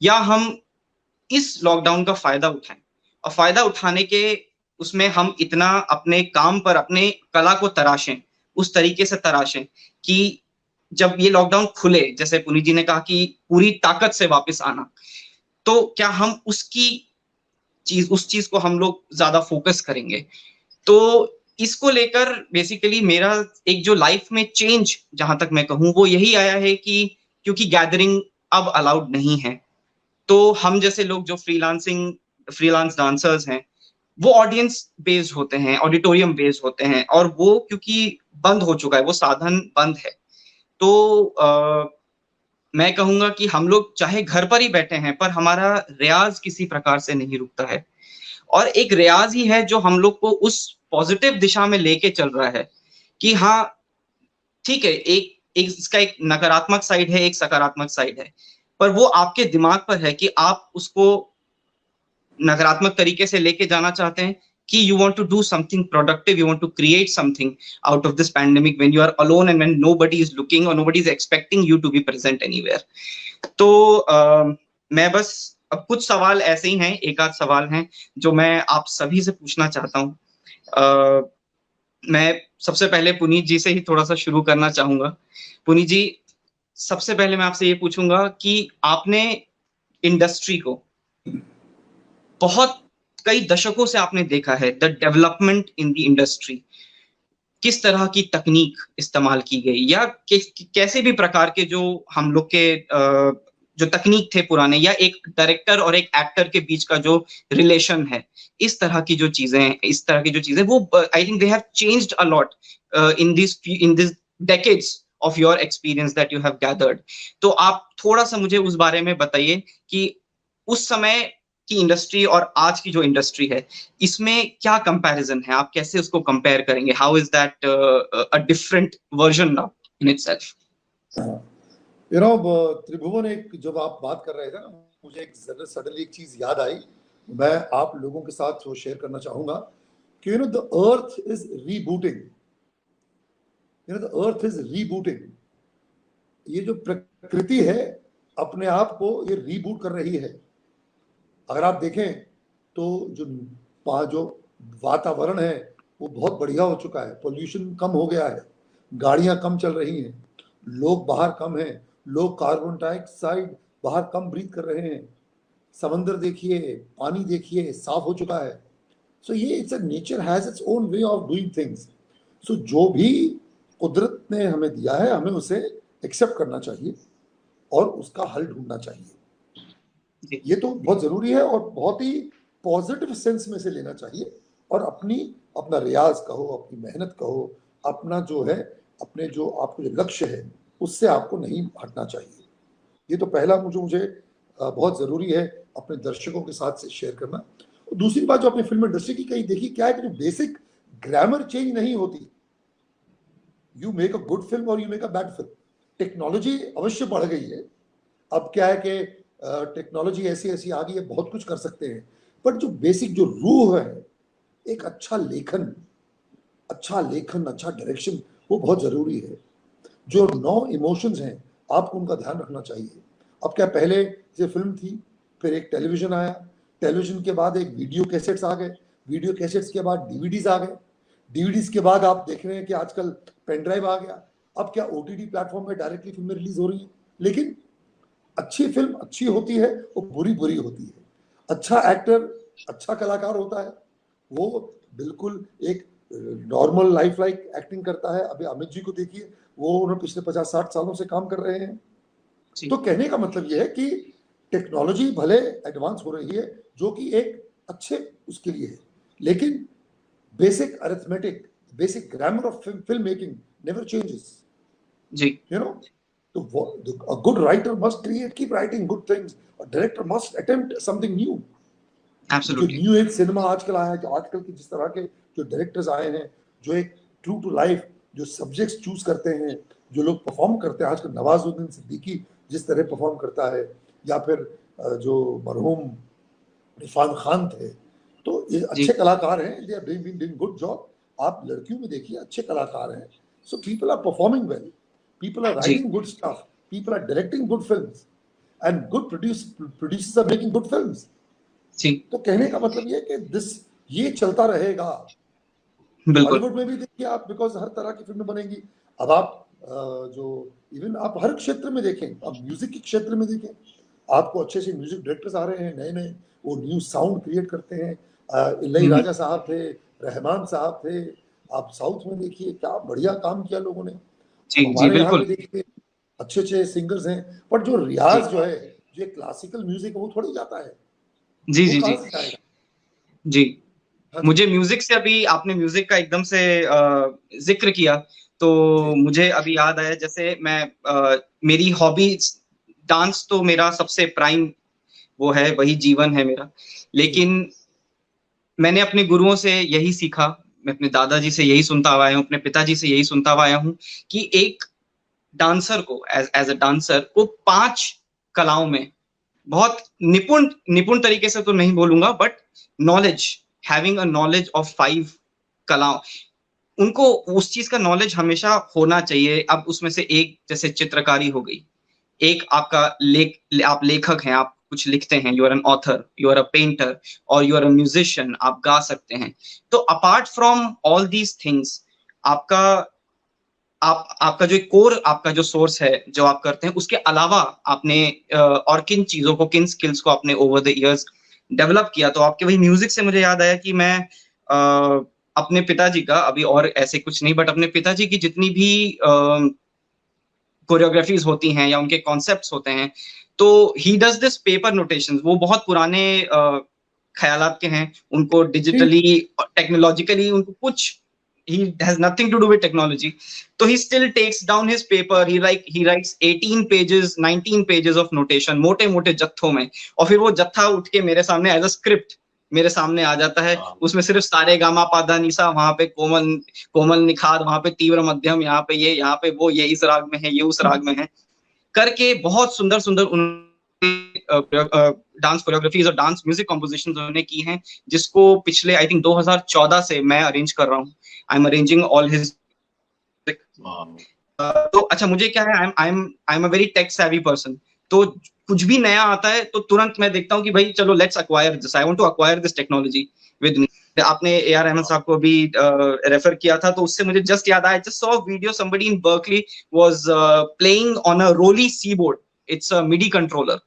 या हम इस लॉकडाउन का फायदा उठाएं, और फायदा उठाने के उसमें हम इतना अपने काम पर, अपने कला को तराशें, उस तरीके से तराशें कि जब ये लॉकडाउन खुले, जैसे पुनीत जी ने कहा कि पूरी ताकत से वापस आना, तो क्या हम उस चीज को हम लोग ज्यादा फोकस करेंगे? तो इसको लेकर बेसिकली मेरा एक जो लाइफ में चेंज, जहां तक मैं कहूं, वो यही आया है कि क्योंकि गैदरिंग अब अलाउड नहीं है, तो हम जैसे लोग जो फ्रीलांस डांसर्स हैं, वो ऑडियंस बेस्ड होते हैं, ऑडिटोरियम बेस्ड होते हैं, और वो क्योंकि बंद हो चुका है, वो साधन बंद है, तो मैं कहूंगा कि हम लोग चाहे घर पर ही बैठे हैं, पर हमारा रियाज किसी प्रकार से नहीं रुकता है, और एक रियाज ही है जो हम लोग को उस पॉजिटिव दिशा में लेके चल रहा है कि हाँ ठीक है, एक इसका एक नकारात्मक साइड है, एक सकारात्मक साइड है, पर वो आपके दिमाग पर है कि आप उसको नकारात्मक तरीके से लेके जाना चाहते हैं कि you want to do something productive, you want to create something out of this pandemic when you are alone and when nobody is looking or nobody is expecting you to be present anywhere. तो मैं बस अब कुछ सवाल ऐसे ही हैं, एक आध सवाल हैं जो मैं आप सभी से पूछना चाहता हूँ। मैं सबसे पहले पुनीत जी से ही थोड़ा सा शुरू करना चाहूंगा। पुनीत जी, सबसे पहले मैं आपसे ये पूछूंगा कि आपने इंडस्ट्री को बहुत कई दशकों से आपने देखा है, the development in the industry, किस तरह की तकनीक इस्तेमाल की गई, या कैसे भी प्रकार के जो हम लोग के जो तकनीक थे पुराने, या एक डायरेक्टर और एक एक्टर के बीच का जो रिलेशन है, इस तरह की जो चीजें वो I think they have changed a lot in this decades of your experience that you have gathered. तो आप थोड़ा सा मुझे उस बारे में बताइए कि उस समय की इंडस्ट्री और आज की जो इंडस्ट्री है, इसमें क्या कंपैरिजन है, आप कैसे उसको कंपेयर करेंगे? How is that a different version now in itself? You know Tribhuvan, एक जब आप बात कर रहे थे ना, मुझे एक सडनली एक चीज याद आई, मैं आप लोगों के साथ वो शेयर करना चाहूंगा कि you know the earth is rebooting, the earth is rebooting. ये जो प्रकृति है अपने आप को ये रीबूट कर रही है। अगर आप देखें तो जो वातावरण है वो बहुत बढ़िया हो चुका है, पोल्यूशन कम हो गया है, गाड़ियां कम चल रही हैं, लोग बाहर कम हैं, लोग कार्बन डाइऑक्साइड बाहर कम ब्रीथ कर रहे हैं, समंदर देखिए, पानी देखिए, साफ हो चुका है। सो ये it's nature has its own way of doing things. So जो भी कुदरत ने हमें दिया है, हमें उसे एक्सेप्ट करना चाहिए और उसका हल ढूंढना चाहिए। ये तो बहुत जरूरी है और बहुत ही पॉजिटिव सेंस में से लेना चाहिए, और अपना रियाज कहो, अपनी मेहनत कहो, अपना जो है, अपने जो आपको जो लक्ष्य है उससे आपको नहीं हटना चाहिए। ये तो पहला मुझे बहुत जरूरी है अपने दर्शकों के साथ से शेयर करना। और दूसरी बात जो अपनी फिल्म इंडस्ट्री की कही देखी, क्या है कि जो बेसिक ग्रामर चेंज नहीं होती, you make a good film और you make a bad film. Technology अवश्य बढ़ गई है, अब क्या है कि टेक्नोलॉजी ऐसी आ गई है, बहुत कुछ कर सकते हैं, बट जो बेसिक जो रूह है, एक अच्छा लेखन, अच्छा डायरेक्शन, वो बहुत जरूरी है। जो 9 इमोशंस हैं आपको उनका ध्यान रखना चाहिए। अब क्या, पहले ये फिल्म थी, फिर एक टेलीविजन आया, टेलीविजन के बाद एक वीडियो कैसेट्स आ गए, वीडियो कैसेट्स के बाद डीवीडीज आ गए, डीवीडीज के बाद आप देख रहे हैं कि आजकल पेन ड्राइव आ गया। अब क्या ओटीटी प्लेटफॉर्म में डायरेक्टली फिल्में रिलीज हो रही है। लेकिन अच्छी फिल्म अच्छी होती है, वो बुरी होती है। अच्छा एक्टर, अच्छा कलाकार होता है, वो बिल्कुल एक नॉर्मल लाइफ लाइक एक्टिंग करता है। अभी अमित जी को देखिए, वो उन्होंने पिछले 50-60 सालों से काम कर रहे हैं। तो कहने का मतलब ये है कि टेक्नोलॉजी भले एडवांस हो रही है, जो कि एक अच्छे उसके लिए है, लेकिन basic arithmetic, basic grammar of film making never changes. जी, you know, a good writer must keep writing good things. A director must attempt something new. Absolutely. जो न्यू एज सिनेमा आजकल आया है, जो आजकल के जिस तरह के जो डायरेक्टर्स आए हैं, जो एक ट्रू टू लाइफ जो सब्जेक्ट्स चूज करते हैं, जो लोग परफॉर्म करते हैं, आजकल नवाजुद्दीन सिद्दीकी जिस तरह परफॉर्म करता है, या फिर जो मरहूम इरफान खान थे, तो ये अच्छे कलाकार हैं, they are doing good job. आप लड़कियों में देखिए अच्छे कलाकार हैं, so people are performing well, people are writing good stuff, people are directing good films and good producers are making good films. तो कहने का मतलब ये कि ये चलता रहेगा। बॉलीवुड में भी देखिए आप, बिकॉज हर तरह की फिल्में बनेंगी। अब आप जो इवन आप हर क्षेत्र में देखें, आप म्यूजिक के क्षेत्र में देखें, आपको अच्छे से म्यूजिक डायरेक्टर्स आ रहे हैं नए नए, वो न्यू साउंड क्रिएट करते हैं। इलैयाराजा साहब थे, रहमान साहब थे, आप साउथ में देखिए क्या बढ़िया काम किया लोगों ने। हमारे यहाँ पे देखिए अच्छे अच्छे सिंगर्स हैं, पर जो रियाज जो है, जो क्लासिकल म्यूजिक वो थोड़ी जाता है। जी जी जी जी। मुझे म्यूजिक से, अभी आपने म्यूजिक का एकदम से जिक्र किया, तो मुझे अभी याद आया, जैसे मैं मेरी हॉबी डांस तो मेरा सबसे प्राइम वो है, वही जीवन है मेरा। लेकिन मैंने अपने गुरुओं से यही सीखा, मैं अपने दादाजी से यही सुनता आया हूँ, अपने पिताजी से यही सुनता आया हूँ कि एक डांसर को एज अ डांसर को 5 कलाओं में बहुत निपुण तरीके से तो नहीं बोलूंगा, but knowledge, having a knowledge of 5 कलाओं, उनको उस चीज का नॉलेज हमेशा होना चाहिए। अब उसमें से एक जैसे चित्रकारी हो गई, एक आपका आप लेखक हैं, आप कुछ लिखते हैं, you are an author, you are a painter, और यू आर अ म्यूजिशियन, आप गा सकते हैं। तो apart from all these things, आपका जो कोर, आपका जो सोर्स है जो आप करते हैं, उसके अलावा आपने और किन चीजों को, किन स्किल्स को आपने ओवर द इयर्स डेवलप किया। तो आपके वही म्यूजिक से मुझे याद आया कि मैं अपने पिताजी का, अभी और ऐसे कुछ नहीं, बट अपने पिताजी की जितनी भी कोरियोग्राफीज होती हैं या उनके कॉन्सेप्ट्स होते हैं, तो he does this paper notations. वो बहुत पुराने ख्यालात के हैं, उनको डिजिटली टेक्नोलॉजिकली उनको कुछ, he has nothing to do with technology, so he still takes down his paper, he writes 18 pages 19 pages of notation मोटे मोटे जत्थों में, और फिर वो जत्था उठ के मेरे सामने एज अ स्क्रिप्ट मेरे सामने आ जाता है। उसमें सिर्फ सारे गामा पाधा निसा, वहां पे कोमल निखार, वहां पे तीव्र मध्यम, यहाँ पे ये, यहाँ पे वो, ये इस राग में है, ये उस राग में है, करके बहुत सुंदर सुंदर डांस कोरियोग्राफीज और डांस म्यूजिक कॉम्पोजिशन उन्होंने की हैं, जिसको पिछले आई थिंक 2014 से मैं अरेंज कर रहा हूँ। I am arranging all his. तो अच्छा, मुझे क्या है, I am a very tech savvy person, तो कुछ भी नया आता है तो तुरंत मैं देखता हूँ कि भाई चलो let's acquire this, I want to acquire this technology with me. आपने ए आर रहमान साहब को भी रेफर किया था, तो उससे मुझे जस्ट याद आया, just saw video somebody in Berkeley was playing on a Roli Seaboard, it's a MIDI controller,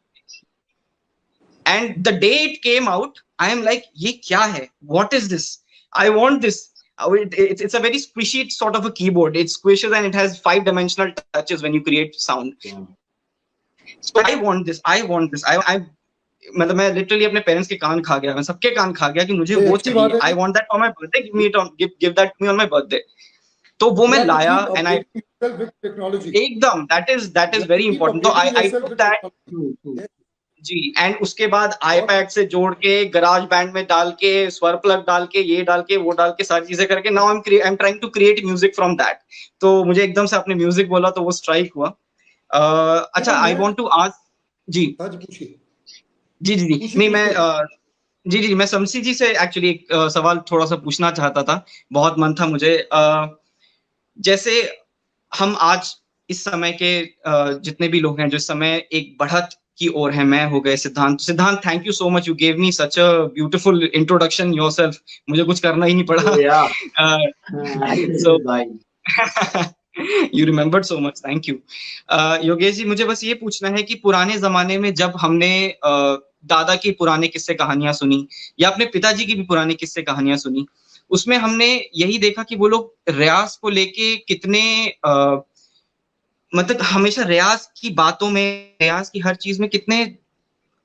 and the day it came out, I am like, ye kya hai, what is this, I want this. It's a very squishy sort of a keyboard, it squishes and it has 5-dimensional touches when you create sound. So I want this, I मतलब मैं literally अपने parents के कान खा गया, मैं सबके कान खा गया कि मुझे वो चाहिए, I want that for my birthday, give that me on my birthday. तो वो मैं लाया, एंड आई एकदम दैट इज वेरी इंपॉर्टेंट। तो आई टुक दैट जी, एंड उसके बाद आईपैड से जोड़ के, गराज बैंड में डाल के, स्वर प्लग डाल के, ये डाल के, वो डाल के, सारी चीजें करके now I am trying to create music from that. तो मुझे एकदम से आपने म्यूजिक बोला तो वो स्ट्राइक हुआ। अच्छा, आई वांट टू आस्क जी जी जी जी नहीं मैं जी जी मैं शमसी जी से एक्चुअली एक सवाल थोड़ा सा पूछना चाहता था, बहुत मन था मुझे। जैसे हम आज इस समय के जितने भी लोग हैं जो इस समय एक बढ़त की ओर है, मैं हो गए, Siddhant thank you so much, you gave me such a beautiful introduction yourself, मुझे कुछ करना ही नहीं पड़ा। You remembered so much, thank you. Yogesh ji, मुझे बस ये पूछना है कि पुराने जमाने में जब हमने दादा की पुराने किस्से कहानियां सुनी या अपने पिताजी की भी पुराने किस्से कहानियां सुनी, उसमें हमने यही देखा कि वो लोग रियाज को लेके कितने मतलब हमेशा रियाज की बातों में, रियाज की हर चीज में कितने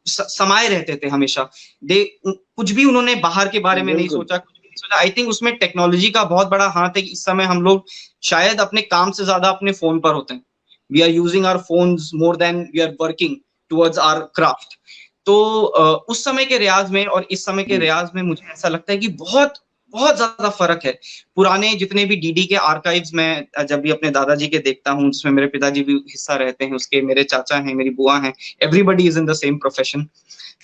समाये रहते थे हमेशा। कुछ भी उन्होंने बाहर के बारे में नहीं सोचा, कुछ भी नहीं सोचा। आई थिंक उसमें टेक्नोलॉजी का बहुत बड़ा हाथ है कि इस समय हम लोग शायद अपने काम से ज्यादा अपने फोन पर होते हैं। We are using our phones more than we are working towards our craft. तो उस समय के रियाज में और इस समय के रियाज में मुझे ऐसा लगता है कि बहुत बहुत ज्यादा फर्क है। पुराने जितने भी डीडी के आर्काइव्स में जब भी अपने दादाजी के देखता हूँ, उसमें मेरे पिताजी भी हिस्सा रहते हैं उसके, मेरे चाचा हैं, मेरी बुआ हैं, everybody is in the same profession.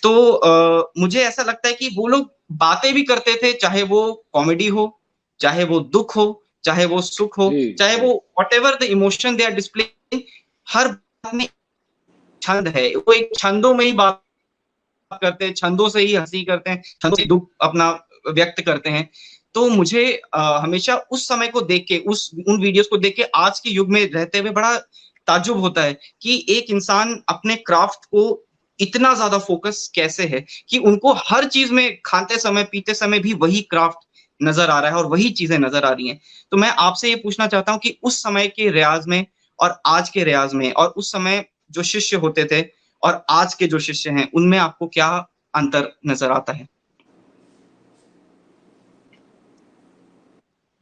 तो मुझे ऐसा लगता है कि वो लोग बातें भी करते थे, चाहे वो कॉमेडी हो, चाहे वो दुख हो, चाहे वो सुख हो, चाहे वो whatever the emotion they are displaying, हर बात में छंद है। वो एक छंदों में ही बात करते हैं, छंदों से ही हंसी करते हैं, छंदों से दुख अपना व्यक्त करते हैं। तो मुझे हमेशा उस समय को देख के, उन वीडियोस को देख के आज के युग में रहते हुए बड़ा ताज्जुब होता है कि एक इंसान अपने क्राफ्ट को इतना ज्यादा फोकस कैसे है कि उनको हर चीज में, खाते समय पीते समय भी वही क्राफ्ट नजर आ रहा है और वही चीजें नजर आ रही हैं। तो मैं आपसे ये पूछना चाहता हूँ कि उस समय के रियाज में और आज के रियाज में, और उस समय जो शिष्य होते थे और आज के जो शिष्य हैं, उनमें आपको क्या अंतर नजर आता है?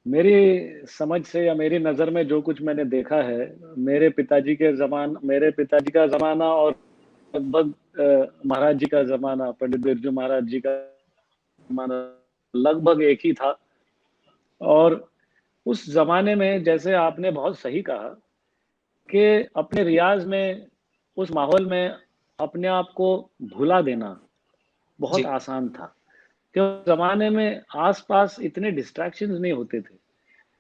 मेरी समझ से या मेरी नजर में जो कुछ मैंने देखा है, मेरे पिताजी का जमाना और लगभग महाराज जी का जमाना, पंडित बिरजू महाराज जी का जमाना लगभग एक ही था। और उस जमाने में, जैसे आपने बहुत सही कहा, कि अपने रियाज में, उस माहौल में अपने आप को भुला देना बहुत आसान था, क्योंकि जमाने में आसपास इतने डिस्ट्रैक्शंस नहीं होते थे।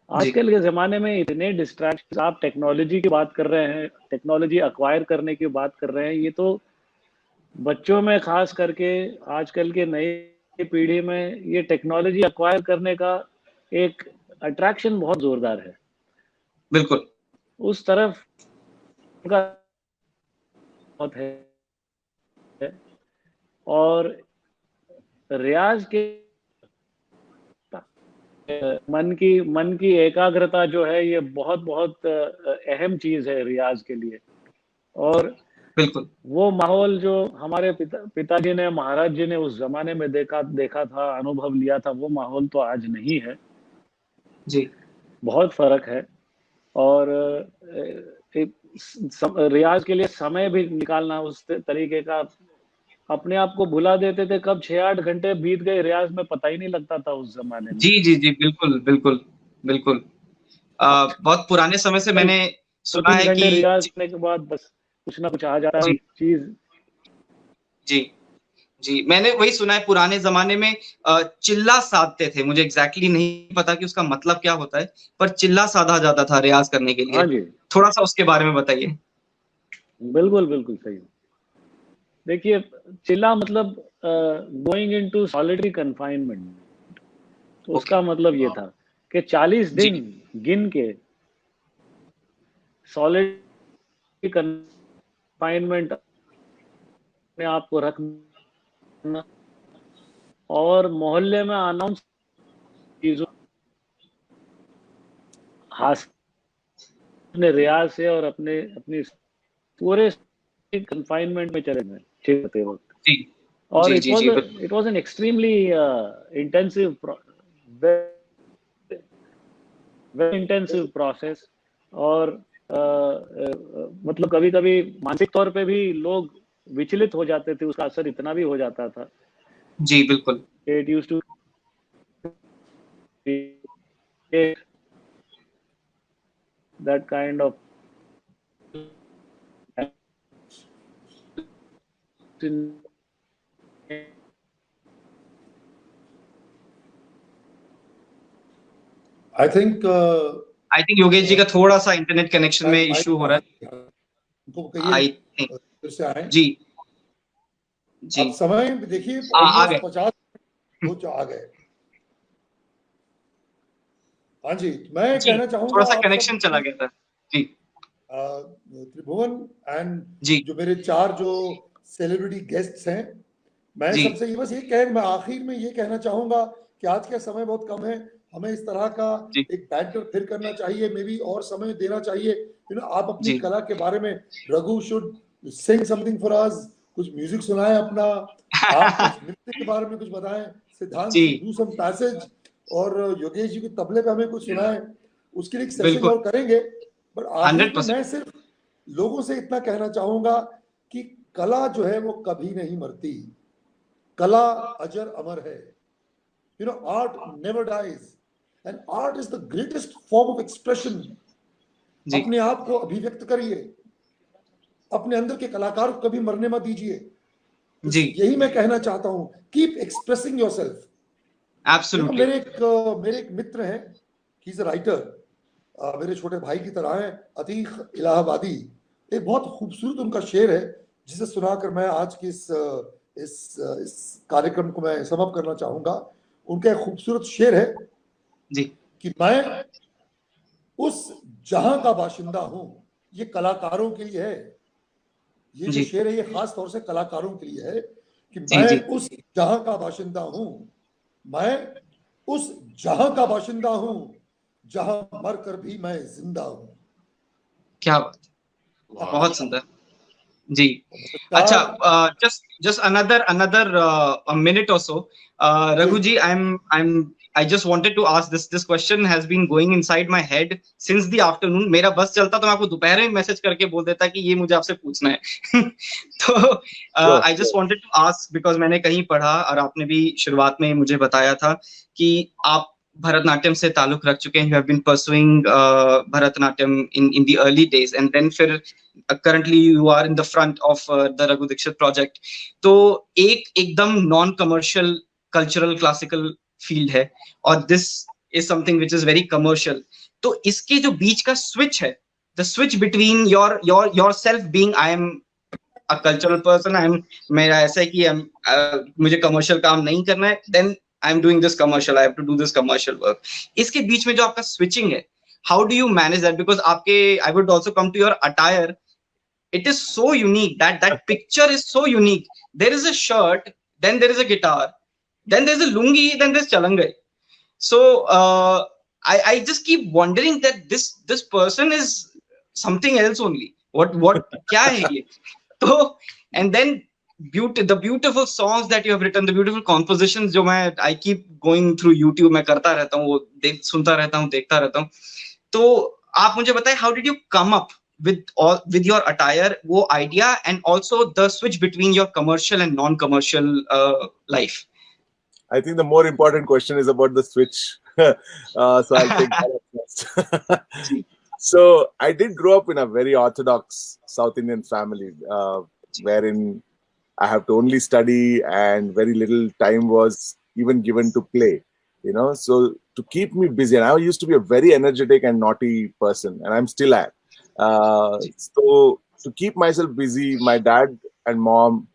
आजकल के जमाने में इतने डिस्ट्रैक्शंस, आप टेक्नोलॉजी की बात कर रहे हैं, टेक्नोलॉजी एक्वायर करने की बात कर रहे हैं, ये तो बच्चों में खास करके आजकल के नई पीढ़ी में ये टेक्नोलॉजी एक्वायर करने का एक अट्रैक्शन बहुत जोरदार है। बिल्कुल उस तरफ का बहुत है। और रियाज के मन की एकाग्रता जो है, ये बहुत बहुत अहम चीज है रियाज के लिए। और बिल्कुल वो माहौल जो हमारे पिताजी ने, महाराज जी ने उस जमाने में देखा था, अनुभव लिया था, वो माहौल तो आज नहीं है जी। बहुत फर्क है। और रियाज के लिए समय भी निकालना उस तरीके का, अपने आप को भुला देते थे, कब 6-8 घंटे बीत गए रियाज में पता ही नहीं लगता था उस जमाने में। जी जी जी, बिल्कुल बिल्कुल बिल्कुल। बहुत पुराने समय से मैंने सुना है कि रियाज करने के बाद बस कुछ ना कुछ आ जाता है चीज। जी जी, मैंने वही सुना है, पुराने जमाने में चिल्ला साधते थे। मुझे एग्जैक्टली नहीं पता कि उसका मतलब क्या होता है, पर चिल्ला साधा जाता था रियाज करने के लिए। हाँ जी, थोड़ा सा उसके बारे में बताइए। बिल्कुल बिल्कुल सही। देखिए, चिल्ला मतलब गोइंग इनटू सॉलिटरी कन्फाइनमेंट। उसका मतलब ये था कि 40 दिन गिन के सॉलिटरी कन्फाइनमेंट में आपको रखना और मोहल्ले में अनाउंस चीजों अपने रियाज से और अपनी पूरे कन्फाइनमेंट में चले गए ठीक वक्त। और it was an extremely intensive very intensive process. और मतलब कभी कभी मानसिक तौर पे भी लोग विचलित हो जाते थे, उसका असर इतना भी हो जाता था। जी बिल्कुल। It used to that kind of I think Yogesh ji का थोड़ा सा इंटरनेट कनेक्शन में इश्यू हो रहा है। आई थिंक फिर से आए जी जी। अब समय देखिए 50 आ गए। हाँ जी, मैं कहना चाहूंगा, थोड़ा सा कनेक्शन चला गया था जी। त्रिभुवन एंड जो मेरे 4 जो सेलिब्रिटी गेस्ट्स हैं, मैं सबसे मैं आखिर में ये कहना चाहूंगा कि आज का समय बहुत कम है, हमें इस तरह का एक बैंटर फिर करना चाहिए, मे बी और समय देना चाहिए। आप अपनी कला के बारे में, Raghu should Singh something for us, कुछ म्यूजिक सुनाएं अपना, आप कुछ नृत्य के बारे में कुछ बताएं, सिद्धांत डू सम पैसेज, और योगेश जी के तबले पे हमें कुछ सुनाएं, उसके लिए एक सेशन और करेंगे। पर आखिर में मैं सिर्फ लोगों से इतना कहना चाहूंगा कि कला जो है वो कभी नहीं मरती, कला अजर अमर है। You know, art never dies, and art is the greatest form of expression. अपने आप को अभिव्यक्त करिए, अपने अंदर के कलाकार को कभी मरने मत दीजिए। जी, यही मैं कहना चाहता हूं, कीप एक्सप्रेसिंग योरसेल्फ। एब्सोल्युटली। मेरे एक मित्र हैं, ही इज अ राइटर, मेरे छोटे भाई की तरह हैं, अतीक इलाहाबादी। एक बहुत खूबसूरत उनका शेर है जिसे सुनाकर मैं आज की इस कार्यक्रम को मैं समाप्त करना चाहूंगा। उनका एक खूबसूरत शेर है जी कि मैं उस जहां का बाशिंदा हूं। ये कलाकारों के लिए है, ये जो शेर है ये खास तौर से कलाकारों के लिए है कि मैं उस जहां का बाशिंदा हूं, मैं उस जहां का बाशिंदा हूं जहां मरकर भी मैं जिंदा हूं। क्या बात, बहुत सुंदर जी। अच्छा, just another minute or so, Raghu ji, I just wanted to ask this question has been going inside my head since the afternoon. मेरा बस चलता तो मैं आपको दोपहर में मैसेज करके बोल देता कि ये मुझे आपसे पूछना है। तो I just wanted to ask because मैंने कहीं पढ़ा और आपने भी शुरुआत में मुझे बताया था कि आप भरतनाट्यम से ताल्लुक रख चुके हैं, you have been pursuing Bharatanatyam in the early days, and then फिर currently you are in the front of the Raghu Dixit project. तो एकदम non commercial cultural classical field है और this is something which is very commercial. तो इसके जो बीच का switch है, the switch between yourself being I am a cultural person, मेरा ऐसा है कि मुझे commercial काम नहीं करना है, then I'm doing this commercial, I have to do this commercial work. इसके बीच में जो आपका switching है, how do you manage that? Because आपके, I would also come to your attire. It is so unique, that picture is so unique. There is a shirt, then there is a guitar, then there's a lungi, then there's chalangai. So I just keep wondering that this person is something else only. What क्या है ये? So, and then the beautiful songs that you have written, the beautiful compositions जो I keep going through YouTube, मैं करता रहता हूँ, वो सुनता रहता हूँ, देखता रहता हूँ। तो आप मुझे बताएं, how did you come up with your attire, वो idea, and also the switch between your commercial and non-commercial life? I think the more important question is about the switch. So I'll take that first. So I did grow up in a very orthodox South Indian family, wherein I have to only study and very little time was even given to play, you know. So to keep me busy, and I used to be a very energetic and naughty person, and I'm still at. So to keep myself busy, my dad and mom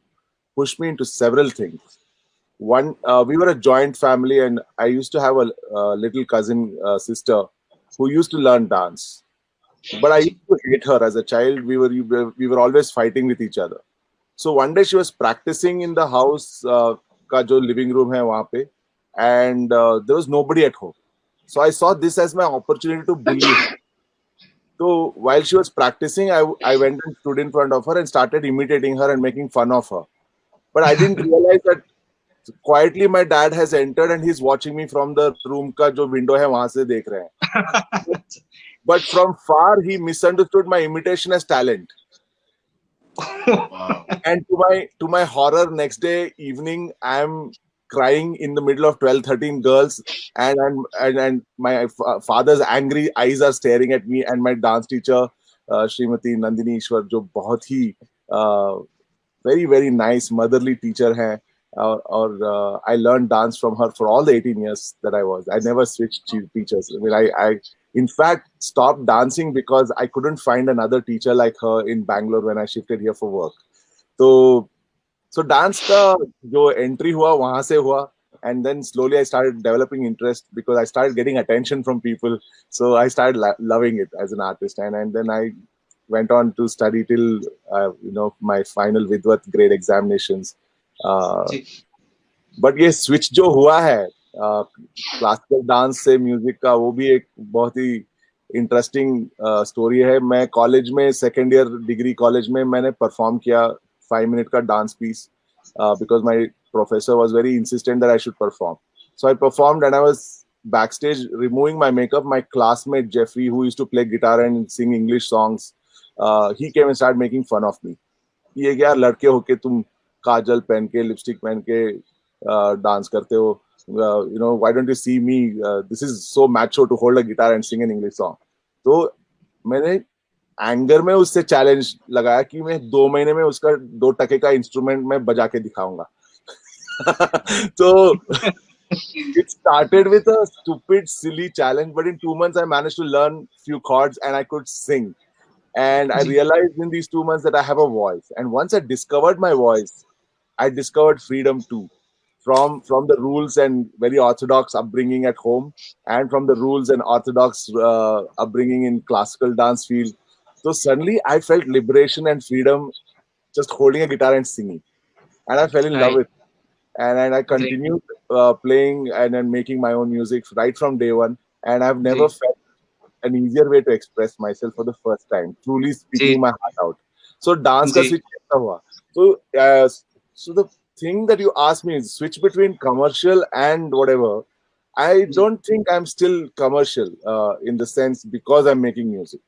pushed me into several things. One, we were a joint family, and I used to have a little cousin sister who used to learn dance. But I used to hate her as a child. We were always fighting with each other. So one day she was practicing in the house, का जो living room है वहाँ पे, and there was nobody at home. So I saw this as my opportunity to bully her. So while she was practicing, I went and stood in front of her and started imitating her and making fun of her. But I didn't realize that quietly my dad has entered and he's watching me from the room का जो window है वहाँ से देख रहे हैं. But from far he misunderstood my imitation as talent. Wow. And to my horror, next day evening I'm crying in the middle of 12-13 girls, and my father's angry eyes are staring at me, and my dance teacher Srimati Nandini Ishwar, जो बहुत ही very very nice motherly teacher है, और I learned dance from her for all the 18 years that I was. I never switched teachers. I mean, I in fact stopped dancing because I couldn't find another teacher like her in Bangalore when I shifted here for work. So dance का जो entry हुआ वहाँ से हुआ, and then slowly I started developing interest because I started getting attention from people. So I started loving it as an artist, and then I went on to study till my final Vidwat grade examinations. But ये switch जो हुआ है classical dance से music का, वो भी एक बहुत ही इंटरेस्टिंग स्टोरी है. मैं कॉलेज में सेकेंड ईयर डिग्री कॉलेज में मैंने परफॉर्म किया 5 मिनट का dance piece because my professor was very insistent that I should perform. So I performed and I was backstage removing my makeup. My classmate Jeffrey, who used to play guitar and sing English songs, he came and started making fun of me. ये क्या लड़के होके तुम काजल पहन के lipstick पहन के dance करते हो, you know, why don't you see me, this is so macho to hold a guitar and sing an English song. तो मैंने एंगर में उससे चैलेंज लगाया कि मैं 2 महीने में उसका 2 टके का इंस्ट्रूमेंट मैं बजा के दिखाऊंगा. So it started with a stupid, silly challenge, but in 2 months I managed to learn few chords and I could sing. And I realized in these 2 months that I have a voice. And once I discovered my voice, I discovered freedom too. From the rules and very orthodox upbringing at home, and from the rules and orthodox upbringing in classical dance field. So suddenly I felt liberation and freedom just holding a guitar and singing. And I fell in love with it. And I continued playing and then making my own music right from day one. And I've never felt an easier way to express myself for the first time, truly speaking my heart out. So dance ka switch kaisa hua? So the thing that you asked me is switch between commercial and whatever. I don't think I'm still commercial in the sense because I'm making music.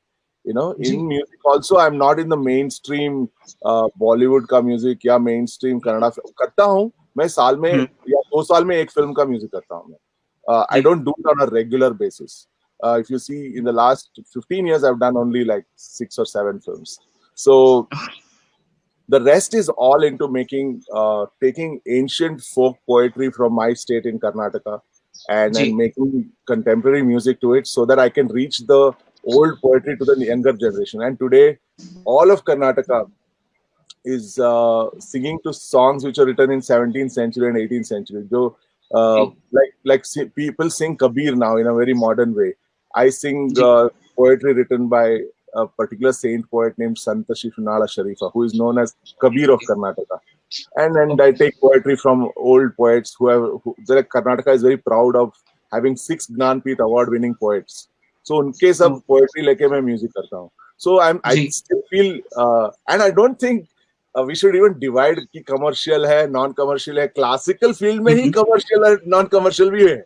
You know, in music also I'm not in the mainstream Bollywood का music या mainstream Kannada करता हूँ मैं साल में या 2 साल में एक फिल्म का music करता हूँ मैं. I don't do it on a regular basis. If you see in the last 15 years I've done only like 6 or 7 films. So the rest is all into making taking ancient folk poetry from my state in Karnataka and making contemporary music to it so that I can reach the old poetry to the younger generation. And today all of Karnataka is singing to songs which are written in 17th century and 18th century. So people sing Kabir now in a very modern way. I sing poetry written by a particular saint poet named Santa Shishunala Sharifa, who is known as Kabir of Karnataka. And I take poetry from old poets Karnataka is very proud of having 6 Gnanpith award-winning poets. So उनके सब poetry लेके मैं music करता हूँ. So I still feel and I don't think we should even divide कि commercial है, non-commercial है. Classical field में ही commercial और non-commercial भी है.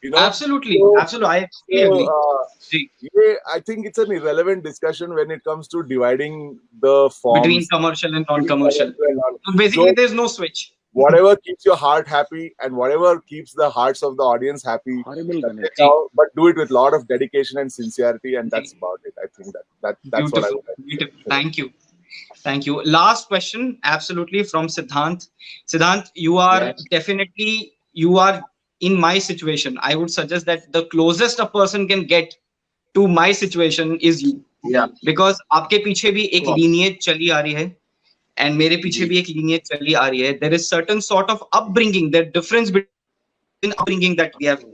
You know? Absolutely. I agree. I think it's an irrelevant discussion when it comes to dividing the forms between commercial and non-commercial. So basically, there's no switch. Whatever keeps your heart happy and whatever keeps the hearts of the audience happy, but do it with a lot of dedication and sincerity, and that's about it. I think that's beautiful. What I would like. Beautiful. Thank you. Last question, absolutely, from Siddhant. Siddhant, you are definitely, in my situation. I would suggest that the closest a person can get to my situation is you. Yeah. Because आपके पीछे भी एक lineage चली आ रही है, and मेरे पीछे भी एक lineage चली आ रही है. There is certain sort of upbringing, the difference between upbringing that we have.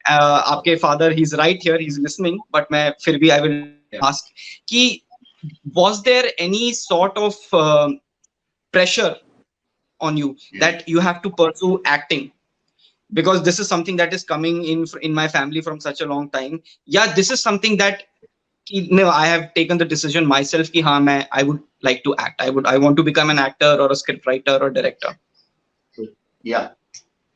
आपके father, he's right here, he's listening, but मैं फिर भी I will ask कि was there any sort of pressure on you that you have to pursue acting? Because this is something that is coming in my family from such a long time. Yeah, this is something that I have taken the decision myself कि हाँ I would like to act. I want to become an actor or a script writer or director. Yeah.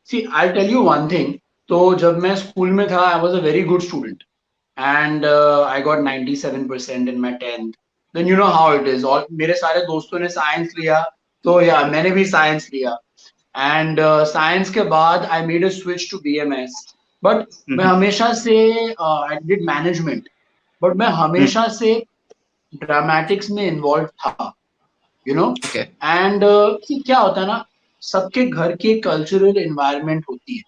See, I'll tell you one thing. तो जब मैं school में था, I was a very good student, and I got 97% in my 10th. Then you know how it is. All मेरे सारे दोस्तों ने science लिया, तो yeah, मैंने भी science लिया. And science के बाद I made a switch to BMS. But मैं हमेशा से I did management. But मैं हमेशा से dramatics में involved था. You know? Okay. And क्या होता है ना, सबके घर की cultural environment होती है.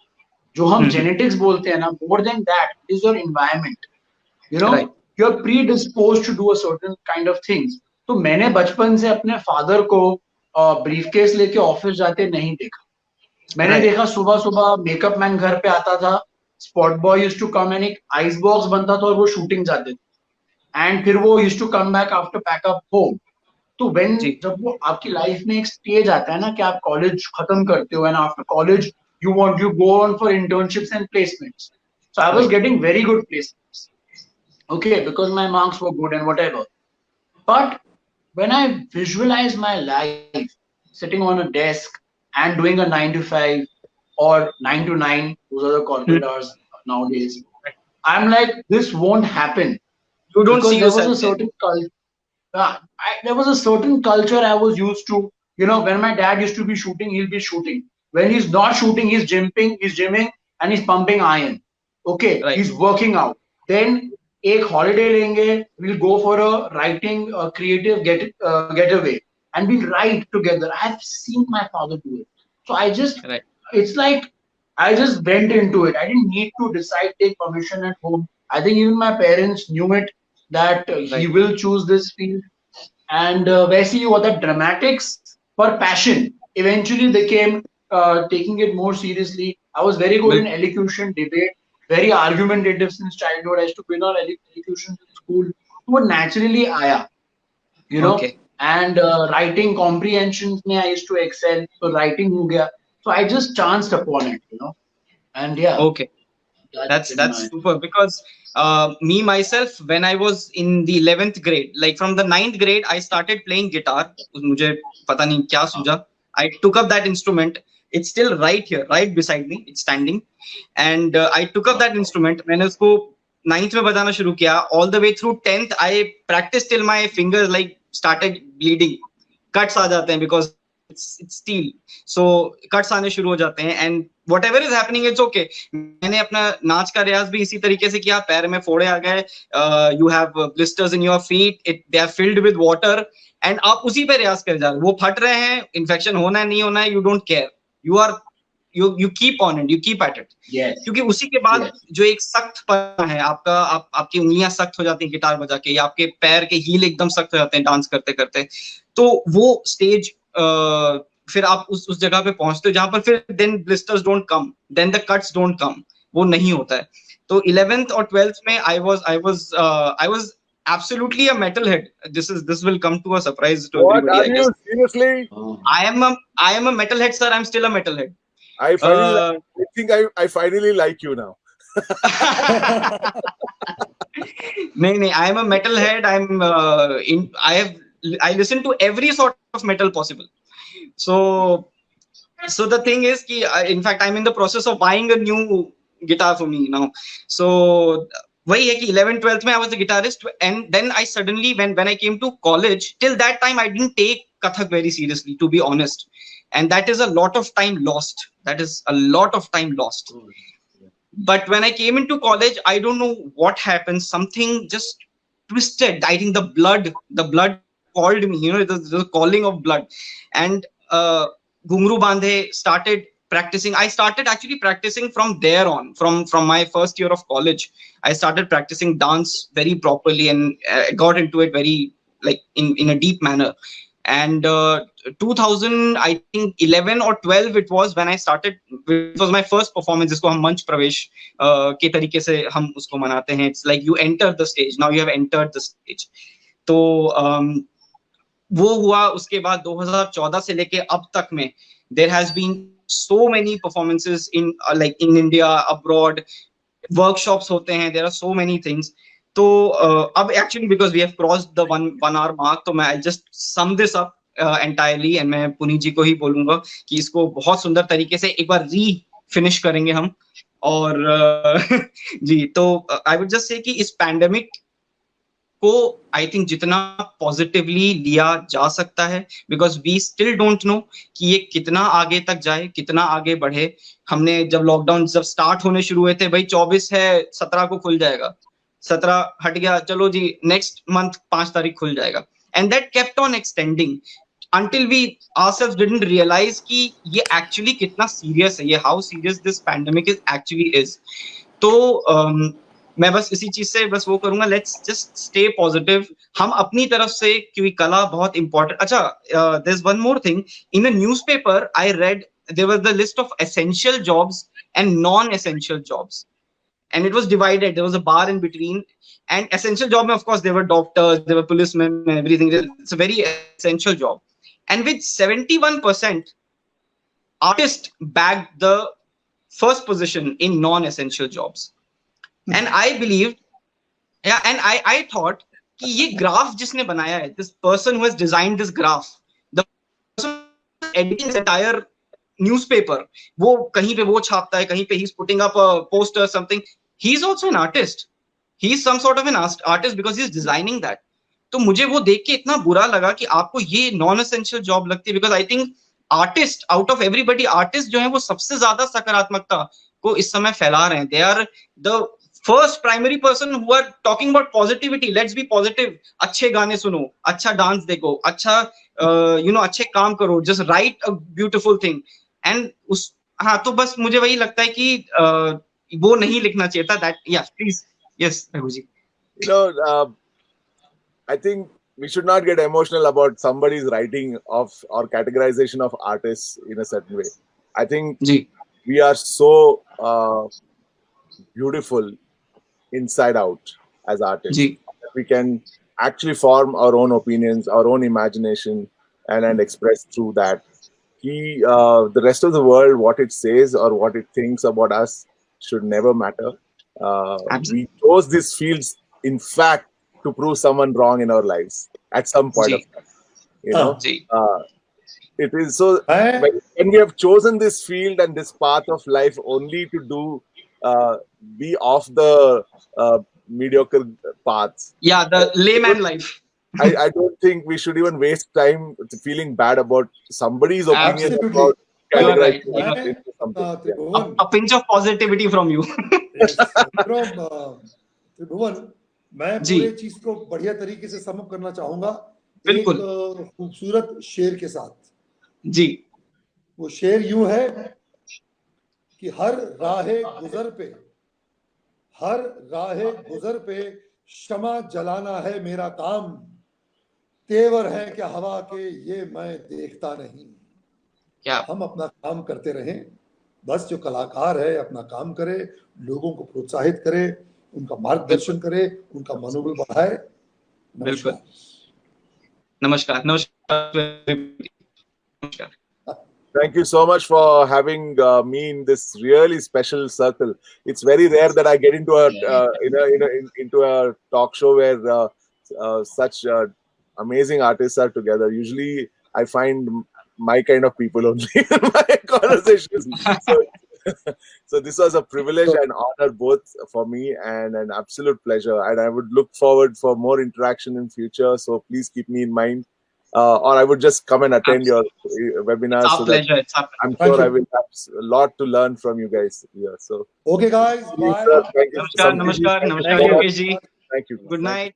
जो हम genetics बोलते हैं ना, more than that is your environment. You know? Right. You're predisposed to do a certain kind of things. तो मैंने बचपन से अपने father को ब्रीफकेस लेके ऑफिस जाते नहीं देखा. मैंने देखा सुबह सुबह मेकअप मैन घर पे आता था, spot boy used to come and एक आइस बॉक्स बनता था और वो शूटिंग जाते थे, एंड फिर वो used to come back after pack up home. तो व्हेन जब वो आपकी लाइफ में एक स्टेज आता है ना कि आप कॉलेज खत्म करते हो and after college you go on for internships and placements. So I was getting very good placements, okay, because my marks were good and whatever. But when I visualize my life sitting on a desk and doing a 9 to 5 or 9 to 9, those are the corporate hours nowadays, I'm like, this won't happen. You don't see there was yourself a certain culture. there was a certain culture I was used to. You know, when my dad used to be shooting, he'll be shooting. When he's not shooting, he's gymming, and he's pumping iron. Okay, Right. he's working out. Then एक holiday लेंगे, we'll go for a writing, creative getaway, and we'll write together. I've seen my father do it. So I just, Right. it's like I just went into it. I didn't need to take permission at home. I think even my parents knew it, that he Right. will choose this field. And वैसे ही हुआ था, dramatics for passion eventually became taking it more seriously. I was very good in elocution, debate, very argumentative since childhood. I used to win on elocution in school. वो naturally आया, you know. Okay. And writing comprehensions में I used to excel. So writing हो गया. So I just chanced upon it, you know. And yeah. Okay. That's super, because me myself, when I was in the 11th grade, like from the 9th grade, I started playing guitar. मुझे पता नहीं क्या सूझा. I took up that instrument. It's still right here, right beside me. It's standing, and I took up that instrument. मैंने उसको 9th में बजाना शुरू किया. All the way through 10th, I practiced till my fingers like started bleeding. Cuts आ जाते हैं because it's steel. So cuts आने शुरू हो जाते हैं, and whatever is happening, it's okay. मैंने अपना नाच का रियाज भी इसी तरीके से किया. पैर में फोड़े आ गए. You have blisters in your feet. They are filled with water. And आप उसी पे रियाज कर जा रहे हो. वो फट रहे हैं, इन्फेक्शन होना है नहीं होना है, you don't care. You keep on it, you keep at it. Yes. क्योंकि उसी के बाद जो एक सख्त पना है आपका, आपकी उंगलियां सख्त हो जाती हैं गिटार बजा के, या आपके पैर के हील एकदम सख्त हो जाते हैं डांस करते करते, तो वो स्टेज फिर आप उस जगह पे पहुंचते हो जहां पर फिर then blisters don't come, then the cuts don't come. वो नहीं होता है. तो 11th और 12th में I was absolutely a metalhead. This will come to a surprise to What everybody. are you? Seriously? I am a metalhead, sir. I'm still a metalhead. I think I finally like you now. नहीं, I am a metalhead. I listen to every sort of metal possible. So the thing is कि in fact I'm in the process of buying a new guitar for me now. So वही है कि 11th 12th में I was a guitarist, and then I suddenly when I came to college, till that time I didn't take Kathak very seriously, to be honest, and that is a lot of time lost. But when I came into college, I don't know what happened. Something just twisted. I think the blood called me. You know, the calling of blood. And Ghungru Bandhe started practicing. I started actually practicing from there on. From my first year of college, I started practicing dance very properly, and got into it very like in a deep manner. And 2000, I think 11 or 12, it was when I started. It was my first performance. जिसको हम मंच प्रवेश के तरीके से हम उसको मनाते हैं. It's like you enter the stage. Now you have entered the stage. तो वो हुआ. उसके बाद 2014 से लेके अब तक में there has been so many performances in like in India, abroad, workshops होते हैं. There are so many things. तो अब actually because we have crossed the one hour mark, तो मैं I'll just sum this up entirely, and मैं पुनीत जी को ही बोलूंगा कि इसको बहुत सुंदर तरीके से एक बार फिनिश करेंगे हम. और जी, तो I would just say कि इस पैंडेमिक को आई थिंक जितना पॉजिटिवली लिया जा सकता है, because we still don't know कि ये कितना आगे तक जाए, कितना आगे बढ़े. हमने जब लॉकडाउन जब स्टार्ट होने शुरू हुए थे, भाई 24 है 17 को खुल जाएगा, 17 हट गया, चलो जी नेक्स्ट मंथ 5 तारीख खुल जाएगा, and that kept on extending until we ourselves didn't realize कि ये actually कितना serious है, ये how serious this pandemic is actually is. तो मैं बस इसी चीज से बस वो करूंगा, लेट्स जस्ट स्टे पॉजिटिव. हम अपनी तरफ से, क्योंकि कला बहुत इंपॉर्टेंट. अच्छा, there is one more thing. In a newspaper I read there was the list of essential jobs and non essential jobs, and it was divided. There was a bar in between, and essential job, of course, there were doctors, there were policemen and everything. It's a very essential job, and with 71% artist bagged the first position in non-essential jobs. And I believed, and I thought कि ये graph जिसने बनाया है, this person who has designed this graph, the person editing this entire newspaper, वो कहीं पे वो छापता है, कहीं पे he's putting up a poster or something, he's also an artist. He's some sort of an artist because he's designing that. तो मुझे वो देख के इतना बुरा लगा कि आपको ये नॉन एसेंशियल जॉब लगती है, because I think artist out of everybody, artist जो है वो सबसे ज्यादा सकारात्मकता को इस समय फैला रहे हैं. They are the first primary person who are talking about positivity. Let's be positive. अच्छे गाने सुनो, अच्छा डांस देखो, अच्छा अच्छे काम करो, just right a beautiful thing. And उस हाँ, तो बस मुझे वही लगता है कि वो नहीं लिखना चाहिए था. दैट या please. Yes Raghu ji. I think we should not get emotional about somebody's writing of or categorization of artists in a certain way. I think we are so beautiful inside out as artists. We can actually form our own opinions, our own imagination, and express through that. The rest of the world, what it says or what it thinks about us should never matter. We chose these fields, in fact, to prove someone wrong in our lives at some point of time. You know, it is so. When we have chosen this field and this path of life only to do, be off the mediocre paths. Yeah, the layman life. I don't think we should even waste time feeling bad about somebody's opinion about categorizing into something. A pinch of positivity from you. Tribhuvan, मैं पूरे चीज को बढ़िया तरीके से sum up करना चाहूंगा एक खूबसूरत शेर के साथ. जी. वो शेर यूं है कि हर राहे गुजर पे शमा जलाना है मेरा काम, तेवर है क्या हवा के ये मैं देखता नहीं. क्या हम अपना काम करते रहें, बस जो कलाकार है अपना काम करे, लोगों को प्रोत्साहित करे, उनका मार्गदर्शन करे, उनका मनोबल बढ़ाए. बिल्कुल. नमस्कार. Thank you so much for having me in this really special circle. It's very rare that I get into a talk show where such amazing artists are together. Usually, I find my kind of people only in my conversations. So this was a privilege and honor both for me, and an absolute pleasure. And I would look forward for more interaction in future. So please keep me in mind. Or I would just come and attend your webinars. It's our pleasure. I'm sure I will have a lot to learn from you guys here. So okay, guys. Bye. Thank you. Namaskar, Yogesh ji. Thank you. Good night.